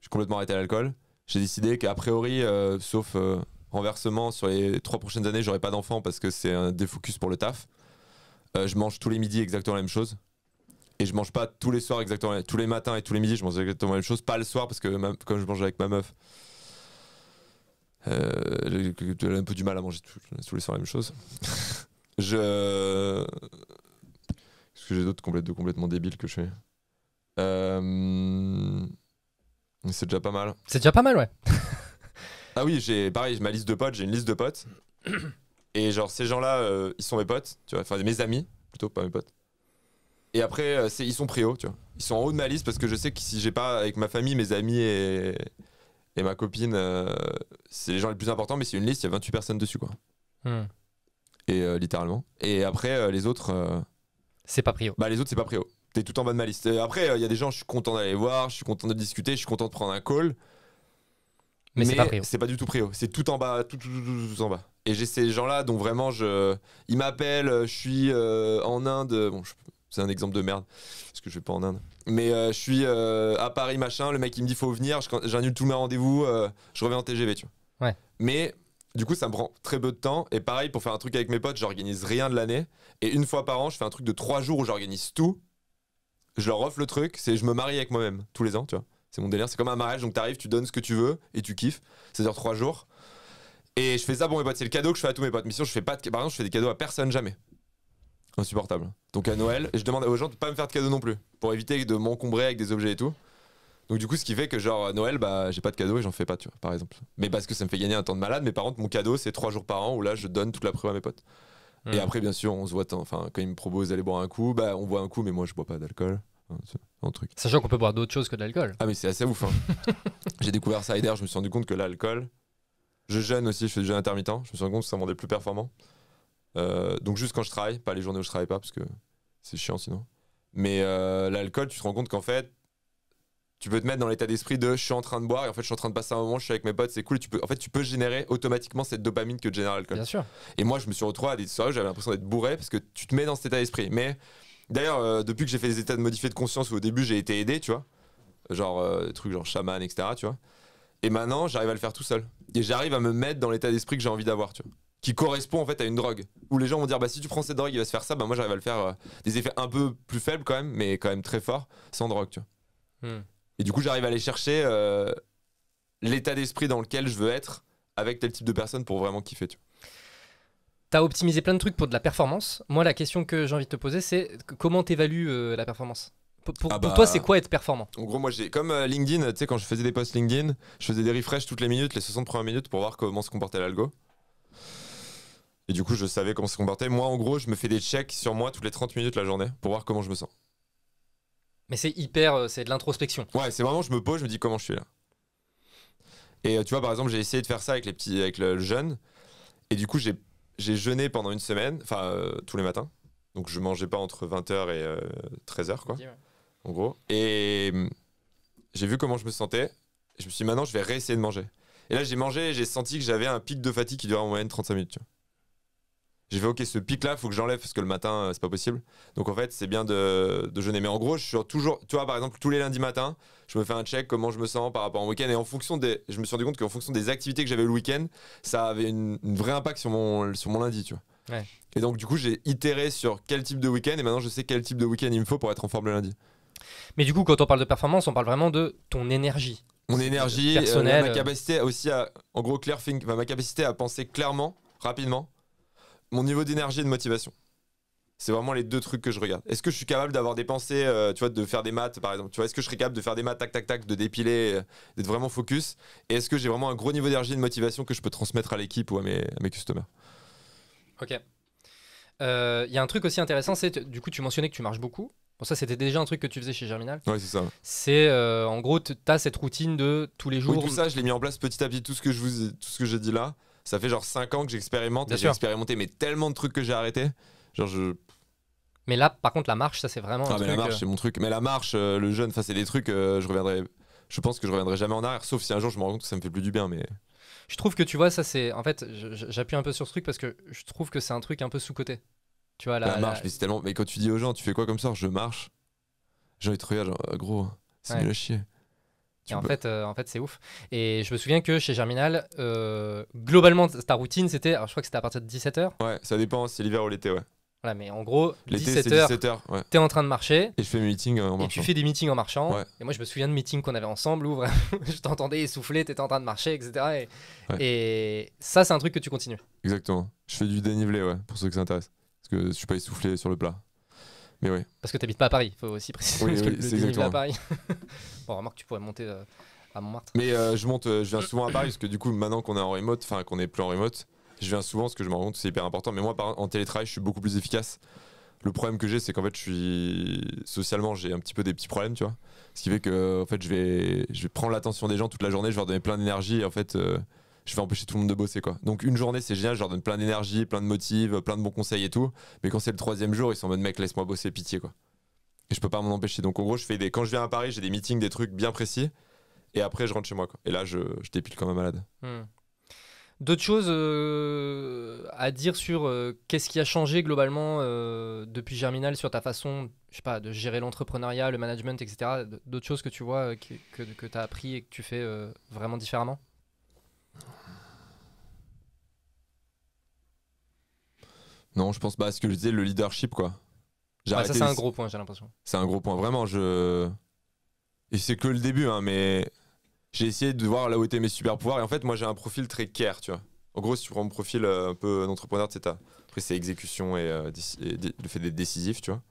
J'ai complètement arrêté l'alcool. J'ai décidé qu'a priori, sauf renversement, sur les 3 prochaines années, j'aurai pas d'enfant parce que c'est un défocus pour le taf. Je mange tous les midis exactement la même chose. Et je mange pas tous les soirs exactement tous les matins et tous les midis, je mange exactement la même chose. Pas le soir parce que quand je mange avec ma meuf, elle a un peu du mal à manger tous les soirs la même chose. Qu'est-ce que j'ai d'autre complètement débile que je fais c'est déjà pas mal. C'est déjà pas mal, ouais. Ah oui, j'ai ma liste de potes, j'ai une liste de potes. Et genre ces gens-là, ils sont mes potes, tu vois, enfin mes amis, plutôt pas mes potes. Et après, ils sont préaux, tu vois. Ils sont en haut de ma liste parce que je sais que si j'ai pas avec ma famille, mes amis et ma copine, c'est les gens les plus importants, mais c'est une liste, il y a 28 personnes dessus, quoi. Et littéralement. Et après, les autres. C'est pas prio. Bah, les autres, c'est pas prio. T'es tout en bas de ma liste. Après, il y a des gens, je suis content d'aller voir, je suis content de discuter, je suis content de prendre un call. Mais c'est pas prio. C'est pas du tout prio. C'est tout en bas, tout en bas. Et j'ai ces gens-là dont vraiment ils m'appellent, je suis en Inde. Bon, c'est un exemple de merde, parce que je vais pas en Inde. Mais je suis à Paris, machin. Le mec, il me dit faut venir, j'annule tous mes rendez-vous, je reviens en TGV, tu vois. Ouais. Mais du coup, ça me prend très peu de temps. Et pareil, pour faire un truc avec mes potes, j'organise rien de l'année. Et une fois par an, je fais un truc de 3 jours où j'organise tout. Je leur offre le truc, je me marie avec moi-même tous les ans, tu vois. C'est mon délire, c'est comme un mariage, donc t'arrives, tu donnes ce que tu veux et tu kiffes. C'est-à-dire 3 jours. Et je fais ça pour mes potes, c'est le cadeau que je fais à tous mes potes. Mais sinon, par exemple, je fais des cadeaux à personne jamais. Insupportable. Donc à Noël, et je demande aux gens de pas me faire de cadeaux non plus, pour éviter de m'encombrer avec des objets et tout. Donc du coup, ce qui fait que genre à Noël, bah j'ai pas de cadeau et j'en fais pas, tu vois, par exemple. Mais parce que ça me fait gagner un temps de malade. Mais par contre, mon cadeau, c'est 3 jours par an où là, je donne toute la preuve à mes potes. Et après, bien sûr, on se voit. Enfin, quand ils me proposent d'aller boire un coup, bah on boit un coup, mais moi, je bois pas d'alcool. C'est un truc. Sachant qu'on peut boire d'autres choses que de l'alcool. Ah mais c'est assez ouf, hein. J'ai découvert ça et d'ailleurs je me suis rendu compte que l'alcool, je jeûne aussi, je fais du jeûne intermittent, je me suis rendu compte que ça me rendait plus performant. Donc juste quand je travaille, pas les journées où je travaille pas parce que c'est chiant sinon. Mais l'alcool, tu te rends compte qu'en fait tu peux te mettre dans l'état d'esprit de je suis en train de boire et en fait je suis en train de passer un moment, je suis avec mes potes, c'est cool, et tu peux générer automatiquement cette dopamine que génère l'alcool. Bien sûr. Et moi je me suis retrouvé à des soirées où j'avais l'impression d'être bourré parce que tu te mets dans cet état d'esprit. Mais d'ailleurs, depuis que j'ai fait des états de modifiés de conscience où au début j'ai été aidé, tu vois, genre des trucs genre chaman, etc., tu vois. Et maintenant, j'arrive à le faire tout seul. Et j'arrive à me mettre dans l'état d'esprit que j'ai envie d'avoir, tu vois. Qui correspond en fait à une drogue. Où les gens vont dire, bah si tu prends cette drogue, il va se faire ça. Bah moi, j'arrive à le faire des effets un peu plus faibles quand même, mais quand même très forts, sans drogue, tu vois. Et du coup, j'arrive à aller chercher l'état d'esprit dans lequel je veux être avec tel type de personne pour vraiment kiffer, tu vois. T'as optimisé plein de trucs pour de la performance. Moi, la question que j'ai envie de te poser, c'est comment t'évalues la performance ? Pour toi, c'est quoi être performant ? En gros, moi, j'ai comme LinkedIn, tu sais, quand je faisais des posts LinkedIn, je faisais des refreshs toutes les minutes, les 60 premières minutes pour voir comment se comportait l'algo. Et du coup, je savais comment se comportait. Moi, en gros, je me fais des checks sur moi toutes les 30 minutes la journée pour voir comment je me sens. Mais c'est c'est de l'introspection. Ouais, c'est vraiment, je me pose, je me dis comment je suis là. Et tu vois, par exemple, j'ai essayé de faire ça avec le jeûne. Et du coup, j'ai jeûné pendant une semaine, enfin tous les matins. Donc je mangeais pas entre 20h et 13h, quoi. Okay, ouais. En gros. Et j'ai vu comment je me sentais. Et je me suis dit, maintenant, je vais réessayer de manger. Et là, j'ai mangé et j'ai senti que j'avais un pic de fatigue qui durait en moyenne 35 minutes. Tu vois. J'ai fait, ok, ce pic-là, faut que j'enlève parce que le matin, c'est pas possible. Donc en fait, c'est bien de jeûner. Mais en gros, je suis toujours, tu vois, par exemple, tous les lundis matins, je me fais un check comment je me sens par rapport au week-end. Et en fonction je me suis rendu compte qu'en fonction des activités que j'avais le week-end, ça avait une vraie impact sur mon lundi, tu vois. Ouais. Et donc, du coup, j'ai itéré sur quel type de week-end et maintenant, je sais quel type de week-end il me faut pour être en forme le lundi. Mais du coup, quand on parle de performance, on parle vraiment de ton énergie. Mon énergie, personnelle. Ma capacité aussi à, en gros, ma capacité à penser clairement, rapidement, mon niveau d'énergie et de motivation. C'est vraiment les deux trucs que je regarde. Est-ce que je suis capable d'avoir des pensées, tu vois, de faire des maths par exemple, tu vois, est-ce que je serais capable de faire des maths, tac, tac, tac, de dépiler, d'être vraiment focus? Et est-ce que j'ai vraiment un gros niveau d'énergie et de motivation que je peux transmettre à l'équipe ou à mes customers? Ok. Il y a un truc aussi intéressant, c'est du coup tu mentionnais que tu marches beaucoup. Bon, ça c'était déjà un truc que tu faisais chez Germinal. Ouais, c'est ça. C'est en gros tu as cette routine de tous les jours. Oui, tout ça, je l'ai mis en place petit à petit. Tout ce que j'ai dit là, ça fait genre 5 ans que j'expérimente. Bien Et j'ai sûr. expérimenté mais tellement de trucs que j'ai arrêté. Genre Mais là, par contre, la marche, ça c'est vraiment un mais truc. la marche, c'est mon truc. Mais la marche, le jeûne, enfin, c'est des trucs, je pense que je reviendrai jamais en arrière, sauf si un jour je me rends compte que ça me fait plus du bien. Mais Je trouve que tu vois, ça c'est. En fait, j'appuie un peu sur ce truc parce que je trouve que c'est un truc un peu sous-coté. Tu vois, la marche, mais c'est tellement. Mais quand tu dis aux gens, tu fais quoi comme ça? Je marche. Les gens ils te regardent, genre, gros, c'est nul à chier. Et en fait, c'est ouf. Et je me souviens que chez Germinal, globalement, ta routine, c'était. Alors, je crois que c'était à partir de 17h. Ouais, ça dépend si c'est l'hiver ou l'été, ouais. Voilà, mais en gros, L'été, 17h, c'est 17h, ouais. t'es en train de marcher. Et je fais mes meetings en marchant. Et tu fais des meetings en marchant. Ouais. Et moi, je me souviens de meetings qu'on avait ensemble où vraiment, je t'entendais essouffler, t'étais en train de marcher, etc. Et ça, c'est un truc que tu continues. Exactement. Je fais du dénivelé, ouais, pour ceux que ça intéresse. Parce que je suis pas essoufflé sur le plat. Mais ouais. Parce que t'habites pas à Paris, faut aussi préciser. Oui, parce que oui, le c'est dénivelé exactement. à Paris. Bon, remarque, tu pourrais monter à Montmartre. Mais je viens souvent à Paris parce que du coup, maintenant qu'on est en remote, enfin qu'on est plus en remote, je viens souvent parce que je me rends compte que c'est hyper important. Mais moi, en télétravail, je suis beaucoup plus efficace. Le problème que j'ai, c'est qu'en fait, socialement, j'ai un petit peu des petits problèmes, tu vois. Ce qui fait que, en fait, je vais prendre l'attention des gens toute la journée, je vais leur donner plein d'énergie et en fait, je vais empêcher tout le monde de bosser, quoi. Donc, une journée, c'est génial, je leur donne plein d'énergie, plein de motifs, plein de bons conseils et tout. Mais quand c'est le 3e jour, ils sont en mode mec, laisse-moi bosser, pitié, quoi. Et je peux pas m'en empêcher. Donc, en gros, quand je viens à Paris, j'ai des meetings, des trucs bien précis. Et après, je rentre chez moi, quoi. Et là, je dépile comme un malade. D'autres choses à dire sur qu'est-ce qui a changé globalement depuis Germinal sur ta façon, je sais pas, de gérer l'entrepreneuriat, le management, etc. D'autres choses que tu vois que tu as appris et que tu fais vraiment différemment? Non, je pense, ce que je disais, le leadership, quoi. Ça, c'est un gros point, j'ai l'impression. C'est un gros point, vraiment. Et c'est que le début, hein, mais j'ai essayé de voir là où étaient mes super pouvoirs. Et en fait, moi, j'ai un profil très care, tu vois. En gros, si tu prends mon profil un peu d'entrepreneur, tu sais, après, c'est exécution et le fait d'être décisif, tu vois.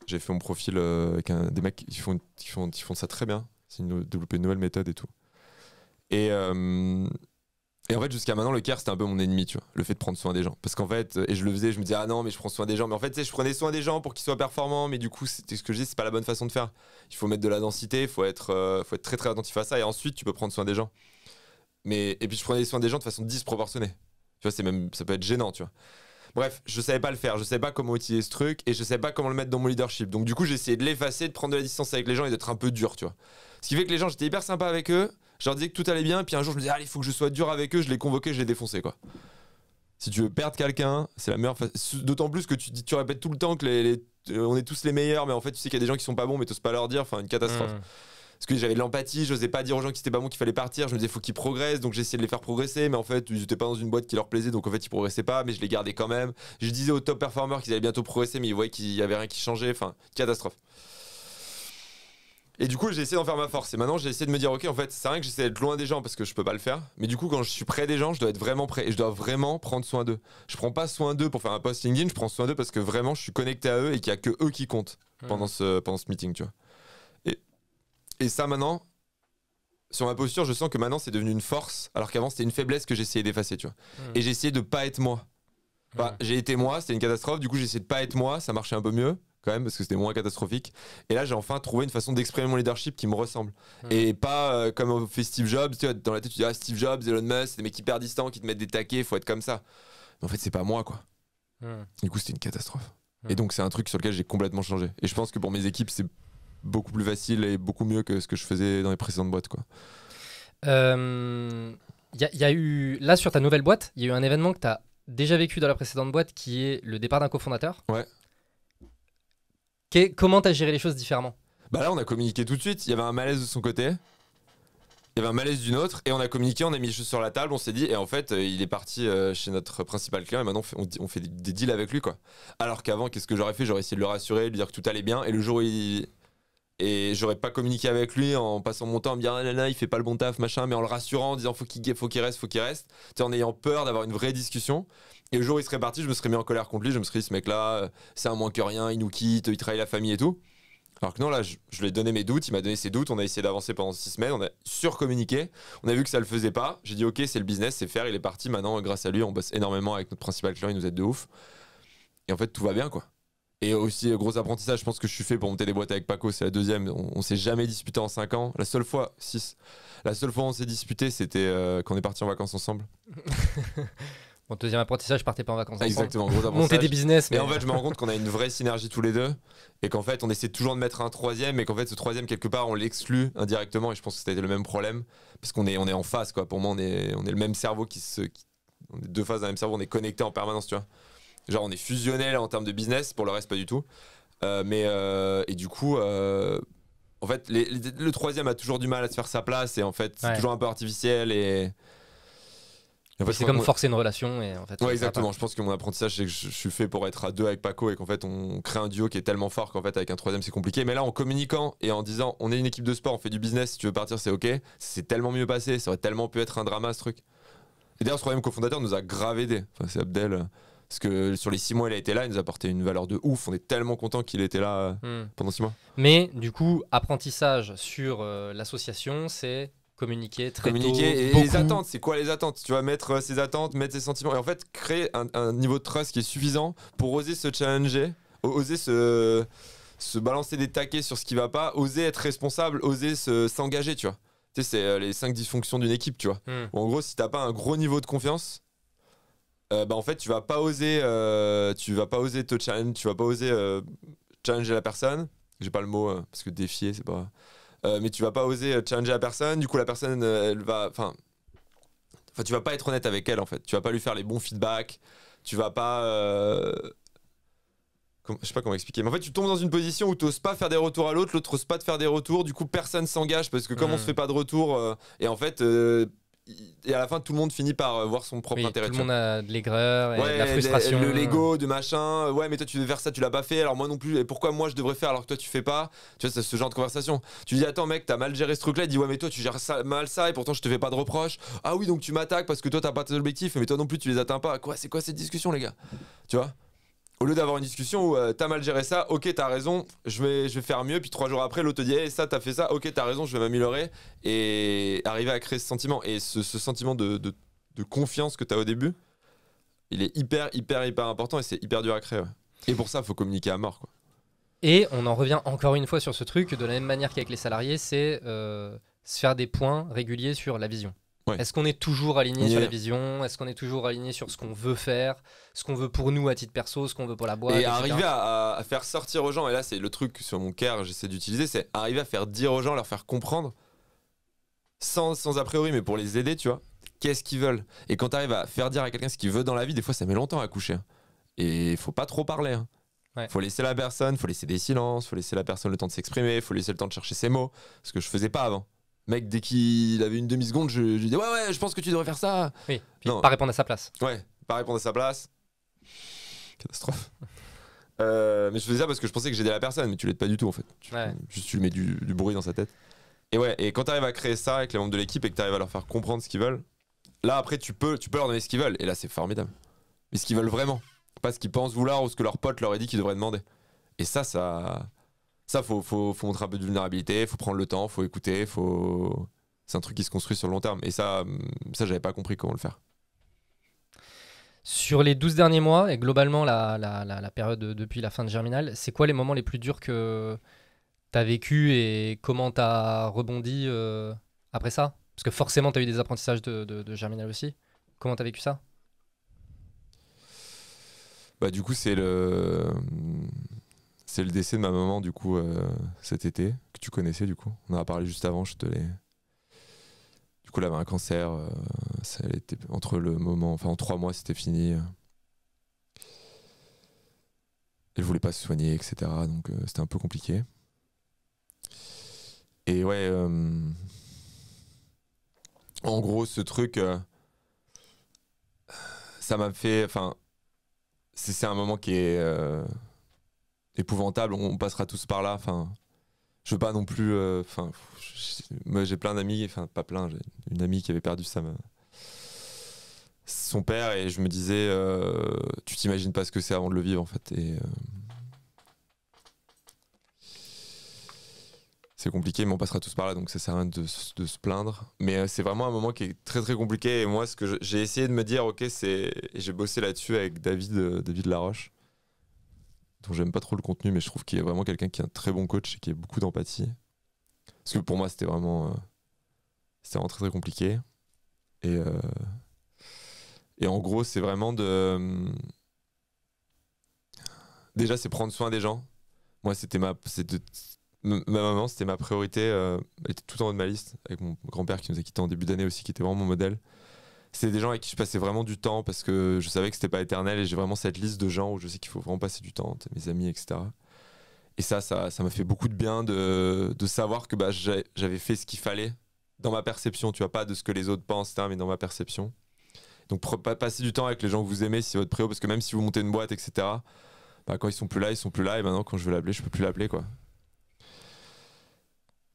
J'ai fait mon profil avec des mecs qui font ça très bien. C'est développer une nouvelle méthode et tout. Et en fait, jusqu'à maintenant, le care, c'était un peu mon ennemi, tu vois. Le fait de prendre soin des gens. Parce qu'en fait, et je le faisais, je me disais, ah non, mais je prends soin des gens. Mais en fait, tu sais, je prenais soin des gens pour qu'ils soient performants. Mais du coup, c'était ce que je dis, c'est pas la bonne façon de faire. Il faut mettre de la densité, il faut être très très attentif à ça. Et ensuite, tu peux prendre soin des gens. Et puis, je prenais soin des gens de façon disproportionnée. Tu vois, ça peut être gênant, tu vois. Bref, je savais pas le faire. Je savais pas comment utiliser ce truc. Et je savais pas comment le mettre dans mon leadership. Donc, du coup, j'ai essayé de l'effacer, de prendre de la distance avec les gens et d'être un peu dur, tu vois. Ce qui fait que les gens, j'étais hyper sympa avec eux. Je leur disais que tout allait bien, puis un jour je me disais, allez, il faut que je sois dur avec eux, je les convoquais, je les défonçais, quoi. Si tu veux perdre quelqu'un, c'est la meilleure façon. D'autant plus que tu répètes tout le temps que on est tous les meilleurs, mais en fait, tu sais qu'il y a des gens qui sont pas bons, mais t'oses pas leur dire, enfin, une catastrophe. Parce que j'avais de l'empathie, j'osais pas dire aux gens qui c'était pas bon, qu'il fallait partir, je me disais, faut qu'ils progressent, donc j'essayais de les faire progresser, mais en fait, ils étaient pas dans une boîte qui leur plaisait, donc en fait, ils progressaient pas, mais je les gardais quand même. Je disais aux top performers qu'ils allaient bientôt progresser, mais ils voyaient qu'il y avait rien qui changeait, enfin, catastrophe. Et du coup, j'ai essayé d'en faire ma force. Et maintenant, j'ai essayé de me dire, ok, en fait, c'est vrai que j'essaie d'être loin des gens parce que je peux pas le faire. Mais du coup, quand je suis près des gens, je dois être vraiment près et je dois vraiment prendre soin d'eux. Je prends pas soin d'eux pour faire un post LinkedIn, je prends soin d'eux parce que vraiment, je suis connecté à eux et qu'il y a que eux qui comptent pendant ce meeting, tu vois. Et ça, maintenant, sur ma posture, je sens que maintenant, c'est devenu une force, alors qu'avant, c'était une faiblesse que j'essayais d'effacer, tu vois. Et j'ai essayé de pas être moi. J'ai été moi, c'était une catastrophe. Du coup, j'ai essayé de pas être moi, ça marchait un peu mieux. Quand même parce que c'était moins catastrophique et là j'ai enfin trouvé une façon d'exprimer mon leadership qui me ressemble et pas comme fait Steve Jobs, tu vois, dans la tête tu dis Steve Jobs, Elon Musk, c'est des mecs hyper distants qui te mettent des taquets, faut être comme ça, mais en fait c'est pas moi, quoi. Du coup c'était une catastrophe et donc c'est un truc sur lequel j'ai complètement changé et je pense que pour mes équipes c'est beaucoup plus facile et beaucoup mieux que ce que je faisais dans les précédentes boîtes, quoi. Y a eu là sur ta nouvelle boîte, il y a eu un événement que tu as déjà vécu dans la précédente boîte qui est le départ d'un cofondateur. Ouais. Comment t'as géré les choses différemment? Là on a communiqué tout de suite, il y avait un malaise de son côté, il y avait un malaise d'une autre et on a communiqué, on a mis les choses sur la table, on s'est dit et en fait il est parti chez notre principal client et maintenant on fait des deals avec lui, quoi. Alors qu'avant, qu'est-ce que j'aurais fait? J'aurais essayé de le rassurer, de lui dire que tout allait bien et le jour où et j'aurais pas communiqué avec lui en passant mon temps à me dire ah, là, il fait pas le bon taf, machin, mais en le rassurant, en disant faut qu'il reste, tu sais, en ayant peur d'avoir une vraie discussion. Et le jour où il serait parti, je me serais mis en colère contre lui. Je me serais dit, ce mec-là, c'est un moins que rien, il nous quitte, il trahit la famille et tout. Alors que non, là, je lui ai donné mes doutes, il m'a donné ses doutes, on a essayé d'avancer pendant 6 semaines, on a surcommuniqué, on a vu que ça le faisait pas. J'ai dit, ok, c'est le business, c'est faire, il est parti. Maintenant, grâce à lui, on bosse énormément avec notre principal client, il nous aide de ouf. Et en fait, tout va bien, quoi. Et aussi, gros apprentissage, je pense que je suis fait pour monter des boîtes avec Paco, c'est la deuxième. On s'est jamais disputé en 5 ans. La seule fois où on s'est disputé, c'était quand on est parti en vacances ensemble. Bon, deuxième apprentissage, partez pas en vacances ensemble. Exactement, gros apprentissage. Monter des business. Et en fait, je me rends compte qu'on a une vraie synergie tous les deux. Et qu'en fait, on essaie toujours de mettre un troisième. Et qu'en fait, ce troisième, quelque part, on l'exclut indirectement. Et je pense que c'était le même problème. Parce qu'on est en face, quoi. Pour moi, on est le même cerveau on est deux faces d'un même cerveau. On est connectés en permanence, tu vois. Genre, on est fusionnel en termes de business. Pour le reste, pas du tout. Et du coup, en fait, le troisième a toujours du mal à se faire sa place. Et en fait, c'est toujours un peu artificiel. Et en fait, c'est comme forcer une relation. Et en fait, ouais, exactement. Je pense que mon apprentissage, c'est que je suis fait pour être à 2 avec Paco et qu'en fait, on crée un duo qui est tellement fort qu'en fait, avec un troisième, c'est compliqué. Mais là, en communiquant et en disant, on est une équipe de sport, on fait du business, si tu veux partir, c'est ok. C'est tellement mieux passé. Ça aurait tellement pu être un drama, ce truc. Et d'ailleurs, ce troisième cofondateur nous a grave aidé. Enfin, c'est Abdel. Parce que sur les 6 mois, il a été là, il nous a apporté une valeur de ouf. On est tellement content qu'il était là pendant 6 mois. Mais du coup, apprentissage sur l'association, c'est communiquer très tôt. Et les attentes, c'est quoi les attentes? Tu vas mettre ses attentes, mettre ses sentiments. Et en fait, créer un niveau de trust qui est suffisant pour oser se challenger, oser se balancer des taquets sur ce qui va pas, oser être responsable, oser s'engager, tu vois. Tu sais, c'est les 5 dysfonctions d'une équipe, tu vois. Où en gros, si t'as pas un gros niveau de confiance, en fait tu vas pas oser te challenge, tu vas pas oser challenger la personne. J'ai pas le mot parce que défier c'est pas mais tu vas pas oser challenger la personne, du coup la personne elle va tu vas pas être honnête avec elle en fait, tu vas pas lui faire les bons feedbacks, tu vas pas je sais pas comment expliquer, mais en fait tu tombes dans une position où t'oses pas faire des retours à l'autre ose pas te faire des retours, du coup personne s'engage parce que comme on se fait pas de retour et en fait et à la fin tout le monde finit par voir son propre intérêt. Tout le monde a de l'aigreur et de la frustration. Le Lego, de machin. Ouais, mais toi tu devais faire ça, tu l'as pas fait. Alors moi non plus. Et pourquoi moi je devrais faire alors que toi tu fais pas? Tu vois, c'est ce genre de conversation. Tu dis attends mec, t'as mal géré ce truc-là. Il dit ouais mais toi tu gères mal ça et pourtant je te fais pas de reproches. Ah oui donc tu m'attaques parce que toi t'as pas tes objectifs mais toi non plus tu les atteins pas. Quoi, c'est quoi cette discussion les gars? Tu vois? Au lieu d'avoir une discussion où t'as mal géré ça, ok t'as raison, je vais faire mieux, puis 3 jours après l'autre te dit hey, ça t'as fait ça, ok t'as raison, je vais m'améliorer, et arriver à créer ce sentiment. Et ce sentiment de confiance que t'as au début, il est hyper important et c'est hyper dur à créer. Ouais. Et pour ça, il faut communiquer à mort. Quoi. Et on en revient encore une fois sur ce truc, de la même manière qu'avec les salariés, c'est se faire des points réguliers sur la vision. Ouais. Est-ce qu'on est toujours aligné sur la vision? Est-ce qu'on est toujours aligné sur ce qu'on veut faire? Ce qu'on veut pour nous à titre perso, ce qu'on veut pour la boîte? Et arriver à faire sortir aux gens, et là c'est le truc sur mon cœur j'essaie d'utiliser, c'est arriver à faire dire aux gens, leur faire comprendre, sans a priori, mais pour les aider, tu vois, qu'est-ce qu'ils veulent. Et quand tu arrives à faire dire à quelqu'un ce qu'il veut dans la vie, des fois ça met longtemps à coucher. Hein. Et il faut pas trop parler. Hein. Ouais. Faut laisser la personne, faut laisser des silences, faut laisser la personne le temps de s'exprimer, faut laisser le temps de chercher ses mots, ce que je faisais pas avant. Mec, dès qu'il avait une demi-seconde, je disais ouais, je pense que tu devrais faire ça. Oui, puis pas répondre à sa place. Ouais, pas répondre à sa place. Catastrophe. Mais je faisais ça parce que je pensais que j'aidais la personne, mais tu l'aides pas du tout en fait. Juste tu lui mets du bruit dans sa tête. Et ouais, et quand tu arrives à créer ça avec les membres de l'équipe et que tu arrives à leur faire comprendre ce qu'ils veulent, là après tu peux leur donner ce qu'ils veulent. Et là c'est formidable. Mais ce qu'ils veulent vraiment. Pas ce qu'ils pensent vouloir ou ce que leur pote leur a dit qu'ils devraient demander. Et ça faut montrer un peu de vulnérabilité, faut prendre le temps, faut écouter, c'est un truc qui se construit sur le long terme. Et ça j'avais pas compris comment le faire. Sur les 12 derniers mois, et globalement la période depuis la fin de Germinal, c'est quoi les moments les plus durs que tu as vécu et comment tu as rebondi après ça? Parce que forcément tu as eu des apprentissages de Germinal aussi. Comment tu as vécu ça? Bah du coup c'est le décès de ma maman du coup cet été, que tu connaissais du coup. On en a parlé juste avant, du coup elle avait un cancer, ça a été entre le moment, enfin en 3 mois c'était fini. Elle voulait pas se soigner, etc. Donc c'était un peu compliqué. Et ouais, en gros ce truc, ça m'a fait, enfin c'est un moment qui est épouvantable, on passera tous par là, enfin je veux pas non plus, moi j'ai plein d'amis, enfin pas plein, j'ai une amie qui avait perdu son père et je me disais tu t'imagines pas ce que c'est avant de le vivre en fait et c'est compliqué mais on passera tous par là donc ça sert à rien de se plaindre mais c'est vraiment un moment qui est très très compliqué et moi ce que j'ai essayé de me dire ok et j'ai bossé là-dessus avec David Laroche dont j'aime pas trop le contenu mais je trouve qu'il est vraiment quelqu'un qui est un très bon coach et qui a beaucoup d'empathie parce que pour moi c'était vraiment très très compliqué et en gros c'est vraiment déjà c'est prendre soin des gens moi ma maman c'était ma priorité elle était tout en haut de ma liste avec mon grand-père qui nous a quittés en début d'année aussi qui était vraiment mon modèle c'était des gens avec qui je passais vraiment du temps parce que je savais que c'était pas éternel et j'ai vraiment cette liste de gens où je sais qu'il faut vraiment passer du temps mes amis etc et ça m'a fait beaucoup de bien de savoir que j'avais fait ce qu'il fallait dans ma perception tu vois pas de ce que les autres pensent mais dans ma perception donc passer du temps avec les gens que vous aimez si c'est votre préo parce que même si vous montez une boîte etc quand ils sont plus là et maintenant quand je veux l'appeler je peux plus l'appeler quoi.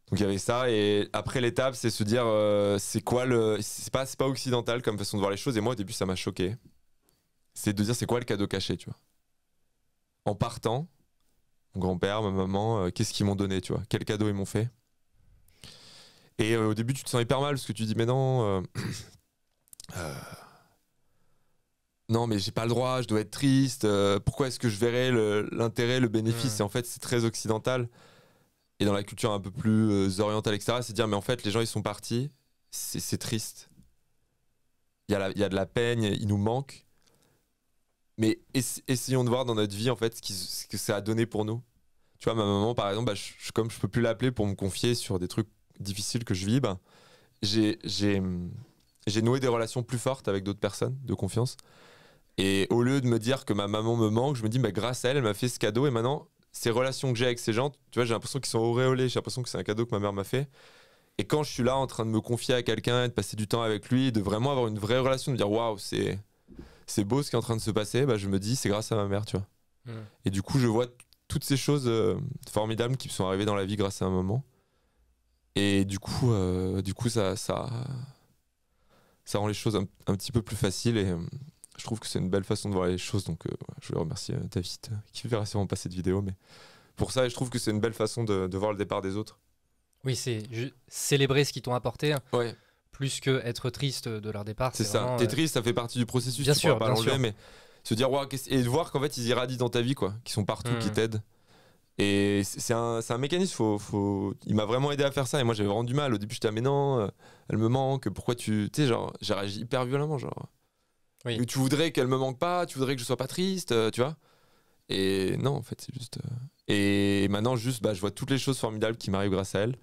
Donc il y avait ça et après l'étape c'est se dire c'est quoi c'est pas occidental comme façon de voir les choses et moi au début ça m'a choqué. C'est de dire c'est quoi le cadeau caché tu vois. En partant mon grand-père, ma maman, qu'est-ce qu'ils m'ont donné tu vois, quel cadeau ils m'ont fait. Et au début tu te sens hyper mal parce que tu dis mais non non mais j'ai pas le droit, je dois être triste, pourquoi est-ce que je verrais l'intérêt, le bénéfice et en fait c'est très occidental. Et dans la culture un peu plus orientale, etc., c'est dire, mais en fait, les gens, ils sont partis, c'est triste. Il y a de la peine, il nous manque. Mais essayons de voir dans notre vie, en fait, ce que ça a donné pour nous. Tu vois, ma maman, par exemple, comme je peux plus l'appeler pour me confier sur des trucs difficiles que je vis, j'ai noué des relations plus fortes avec d'autres personnes, de confiance. Et au lieu de me dire que ma maman me manque, je me dis, grâce à elle, elle m'a fait ce cadeau, et maintenant... ces relations que j'ai avec ces gens, tu vois, j'ai l'impression qu'ils sont auréolés, j'ai l'impression que c'est un cadeau que ma mère m'a fait. Et quand je suis là en train de me confier à quelqu'un, de passer du temps avec lui, de vraiment avoir une vraie relation, de me dire waouh, c'est beau ce qui est en train de se passer, je me dis c'est grâce à ma mère, tu vois. Et du coup, je vois toutes ces choses formidables qui me sont arrivées dans la vie grâce à un moment. Et du coup ça rend les choses un petit peu plus faciles et je trouve que c'est une belle façon de voir les choses, donc je voulais remercier David qui verra sûrement pas cette vidéo, mais pour ça, je trouve que c'est une belle façon de voir le départ des autres. Oui, c'est célébrer ce qu'ils t'ont apporté, ouais. Plus que être triste de leur départ. C'est ça, vraiment, t'es triste, ça fait partie du processus, bien tu sûr, pourras pas l'enlever, mais se dire, wow, et de voir qu'en fait, ils irradient dans ta vie, quoi, qu'ils sont partout, qui t'aident. Et c'est un mécanisme, il m'a vraiment aidé à faire ça, et moi j'avais vraiment du mal. Au début, j'étais, mais non, elle me manque, pourquoi tu sais, genre, j'ai réagi hyper violemment, genre. Oui. Tu voudrais qu'elle me manque pas, tu voudrais que je sois pas triste, tu vois. Et non, en fait, c'est juste. Et maintenant, juste, je vois toutes les choses formidables qui m'arrivent grâce à elle.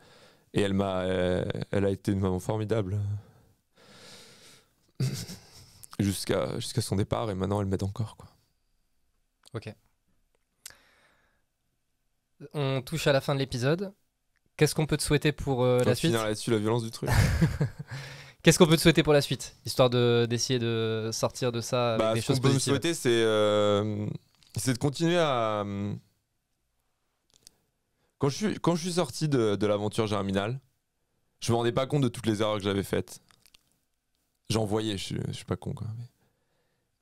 Et elle a été une maman formidable jusqu'à son départ. Et maintenant, elle m'aide encore, quoi. Ok. On touche à la fin de l'épisode. Qu'est-ce qu'on peut te souhaiter pour la suite ? Finir là-dessus, la violence du truc. Qu'est-ce qu'on peut te souhaiter pour la suite, histoire d'essayer de sortir de ça avec des choses positives ? Ce qu'on peut me souhaiter, c'est de continuer à... Quand je suis sorti de l'aventure Germinal, je me rendais pas compte de toutes les erreurs que j'avais faites. J'en voyais, je suis pas con, quoi.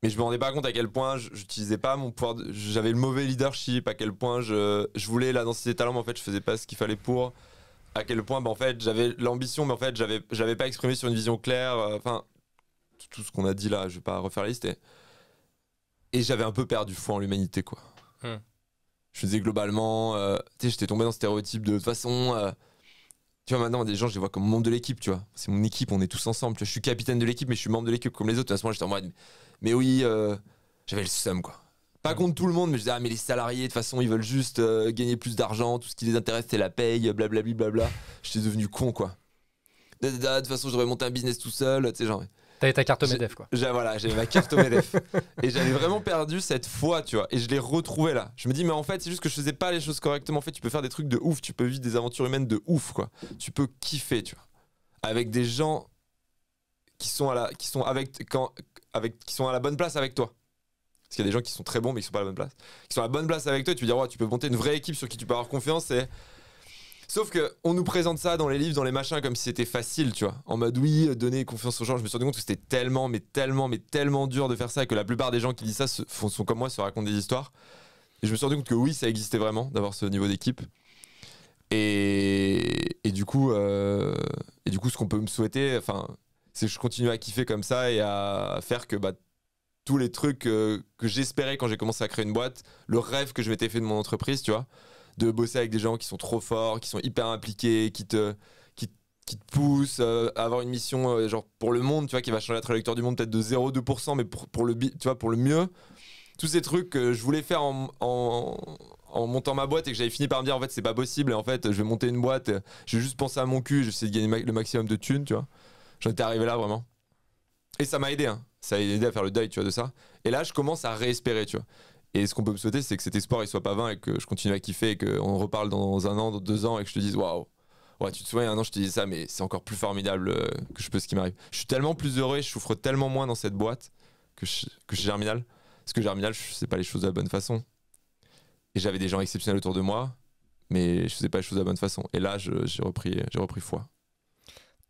Mais je me rendais pas compte à quel point j'utilisais pas mon pouvoir, j'avais le mauvais leadership, à quel point je voulais la densité de talent, mais en fait je faisais pas ce qu'il fallait pour... à quel point en fait j'avais l'ambition mais en fait j'avais pas exprimé sur une vision claire, enfin tout ce qu'on a dit là, je vais pas refaire la liste, et j'avais un peu perdu foi en l'humanité, quoi. Je faisais globalement tu sais, j'étais tombé dans ce stéréotype de toute façon tu vois, maintenant des gens je les vois comme membre de l'équipe, tu vois, c'est mon équipe, on est tous ensemble, tu vois, je suis capitaine de l'équipe mais je suis membre de l'équipe comme les autres. À ce moment j'étais en mode mais oui, j'avais le seum, quoi. Pas contre tout le monde, mais je disais, mais les salariés, de toute façon, ils veulent juste gagner plus d'argent, tout ce qui les intéresse, c'est la paye, blablabli, blabla. J'étais devenu con, quoi. De toute façon, j'aurais monté un business tout seul, tu sais, genre. T'avais ta carte MEDEF, quoi. Voilà, j'avais ma carte MEDEF. Et j'avais vraiment perdu cette foi, tu vois. Et je l'ai retrouvée là. Je me dis, mais en fait, c'est juste que je faisais pas les choses correctement. En fait, tu peux faire des trucs de ouf, tu peux vivre des aventures humaines de ouf, quoi. Tu peux kiffer, tu vois. Avec des gens qui sont à la bonne place avec toi. Parce qu'il y a des gens qui sont très bons mais qui sont pas à la bonne place. Qui sont à la bonne place avec toi et tu peux dire, ouais, tu peux monter une vraie équipe sur qui tu peux avoir confiance. Et Sauf qu'on nous présente ça dans les livres, dans les machins, comme si c'était facile, tu vois. En mode, oui, donner confiance aux gens. Je me suis rendu compte que c'était tellement dur de faire ça, et que la plupart des gens qui disent ça sont comme moi, se racontent des histoires. Et je me suis rendu compte que oui, ça existait vraiment, d'avoir ce niveau d'équipe. Et du coup, ce qu'on peut me souhaiter, c'est que je continue à kiffer comme ça et à faire que tous les trucs que j'espérais quand j'ai commencé à créer une boîte, le rêve que je m'étais fait de mon entreprise, tu vois, de bosser avec des gens qui sont trop forts, qui sont hyper impliqués, qui te poussent à avoir une mission genre pour le monde, tu vois, qui va changer la trajectoire du monde peut-être de 0,2%, mais pour le mieux. Tous ces trucs que je voulais faire en montant ma boîte et que j'avais fini par me dire en fait c'est pas possible et en fait je vais monter une boîte, je vais juste penser à mon cul, je vais essayer de gagner le maximum de thunes, tu vois. J'en étais arrivé là vraiment. Et ça m'a aidé, hein. Ça a aidé à faire le deuil, tu vois, de ça. Et là je commence à réespérer, tu vois. Et ce qu'on peut me souhaiter, c'est que cet espoir il soit pas vain et que je continue à kiffer et qu'on reparle dans 1 an, dans 2 ans et que je te dise waouh. Ouais, tu te souviens, il y a 1 an je te disais ça, mais c'est encore plus formidable que je peux ce qui m'arrive. Je suis tellement plus heureux et je souffre tellement moins dans cette boîte que chez Germinal. Parce que Germinal, je faisais pas les choses de la bonne façon. Et j'avais des gens exceptionnels autour de moi, mais je faisais pas les choses de la bonne façon. Et là, j'ai repris foi.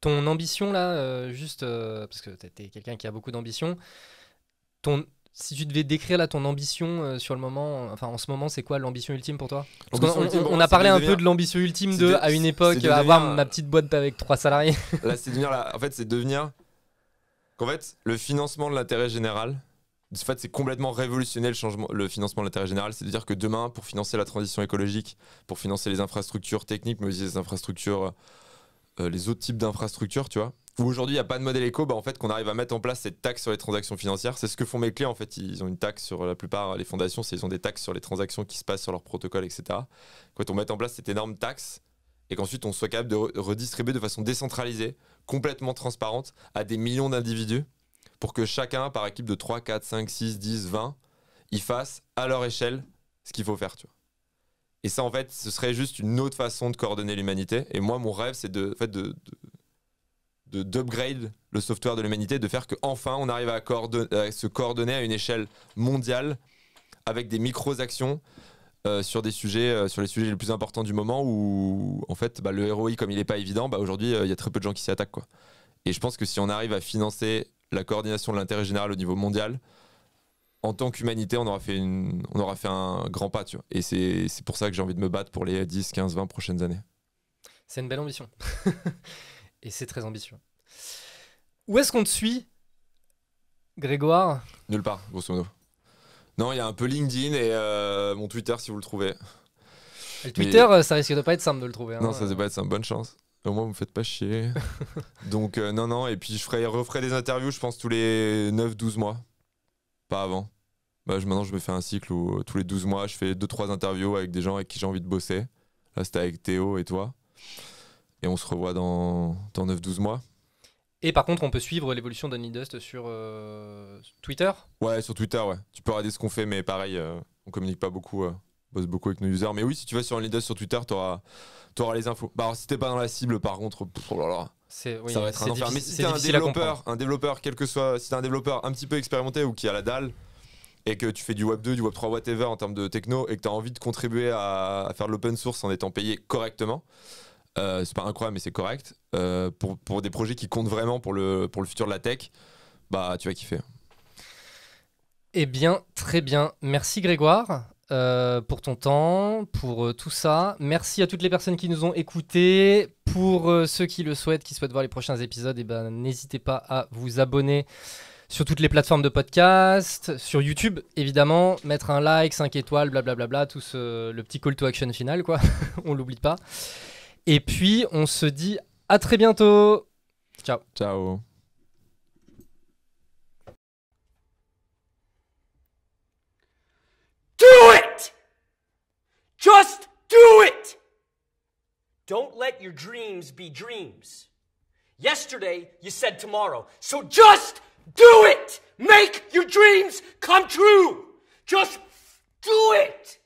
Ton ambition là, parce que t'es quelqu'un qui a beaucoup d'ambition, si tu devais décrire là ton ambition sur le moment, enfin en ce moment, c'est quoi l'ambition ultime pour toi? Parce on a parlé un peu de l'ambition ultime à une époque, avoir ma petite boîte avec 3 salariés. Là, c'est devenir qu'en fait, le financement de l'intérêt général, en fait, c'est complètement révolutionner le financement de l'intérêt général. C'est-à-dire que demain, pour financer la transition écologique, pour financer les infrastructures techniques, mais aussi les infrastructures, les autres types d'infrastructures, tu vois, où aujourd'hui il n'y a pas de modèle éco, en fait, qu'on arrive à mettre en place cette taxe sur les transactions financières. C'est ce que font mes clients, en fait. Ils ont une taxe sur la plupart, les fondations, ils ont des taxes sur les transactions qui se passent sur leur protocole, etc. Quand on met en place cette énorme taxe et qu'ensuite on soit capable de redistribuer de façon décentralisée, complètement transparente, à des millions d'individus, pour que chacun, par équipe de 3, 4, 5, 6, 10, 20, ils fassent à leur échelle ce qu'il faut faire, tu vois. Et ça, en fait, ce serait juste une autre façon de coordonner l'humanité. Et moi, mon rêve, c'est d'upgrade le software de l'humanité, de faire qu'enfin, on arrive à se coordonner à une échelle mondiale avec des micro-actions sur les sujets les plus importants du moment où, en fait, le ROI, comme il n'est pas évident, aujourd'hui, il y a très peu de gens qui s'y attaquent, quoi. Et je pense que si on arrive à financer la coordination de l'intérêt général au niveau mondial, en tant qu'humanité, on aura fait un grand pas, tu vois. Et c'est pour ça que j'ai envie de me battre pour les 10, 15, 20 prochaines années. C'est une belle ambition. Et c'est très ambitieux. Où est-ce qu'on te suit, Grégoire? Nulle part, grosso modo. Non, il y a un peu LinkedIn et mon Twitter si vous le trouvez. Le Twitter, ça risque de pas être simple de le trouver. Hein. Non, ça ne va pas être simple. Bonne chance. Au moins, vous me faites pas chier. Donc, non. Et puis, je referai des interviews, je pense, tous les 9-12 mois. Pas avant. Maintenant, je me fais un cycle où tous les 12 mois, je fais 2-3 interviews avec des gens avec qui j'ai envie de bosser. Là, c'était avec Théo et toi. Et on se revoit dans 9-12 mois. Et par contre, on peut suivre l'évolution d'Onlydust sur Twitter? Ouais, sur Twitter, ouais. Tu peux regarder ce qu'on fait, mais pareil, on communique pas beaucoup. On bosse beaucoup avec nos users. Mais oui, si tu vas sur Onlydust sur Twitter, t'auras les infos. Alors, si t'es pas dans la cible, par contre, oh là là, ça va être un enfer. Mais si t'es un développeur, quel que soit, si t'es un développeur un petit peu expérimenté ou qui a la dalle, et que tu fais du Web 2, du Web 3, whatever en termes de techno, et que tu as envie de contribuer à faire de l'open source en étant payé correctement, c'est pas incroyable, mais c'est correct, pour des projets qui comptent vraiment pour le futur de la tech, tu vas kiffer. Eh bien, très bien. Merci Grégoire pour ton temps, pour tout ça. Merci à toutes les personnes qui nous ont écoutés. Pour ceux qui le souhaitent, qui souhaitent voir les prochains épisodes, n'hésitez pas à vous abonner sur toutes les plateformes de podcast, sur YouTube évidemment, mettre un like, 5 étoiles, blablabla, tout le petit call to action final, quoi. On l'oublie pas. Et puis on se dit à très bientôt. Ciao. Ciao. Do it! Just do it! Don't let your dreams be dreams. Yesterday you said tomorrow, so just do it! Make your dreams come true! Just do it!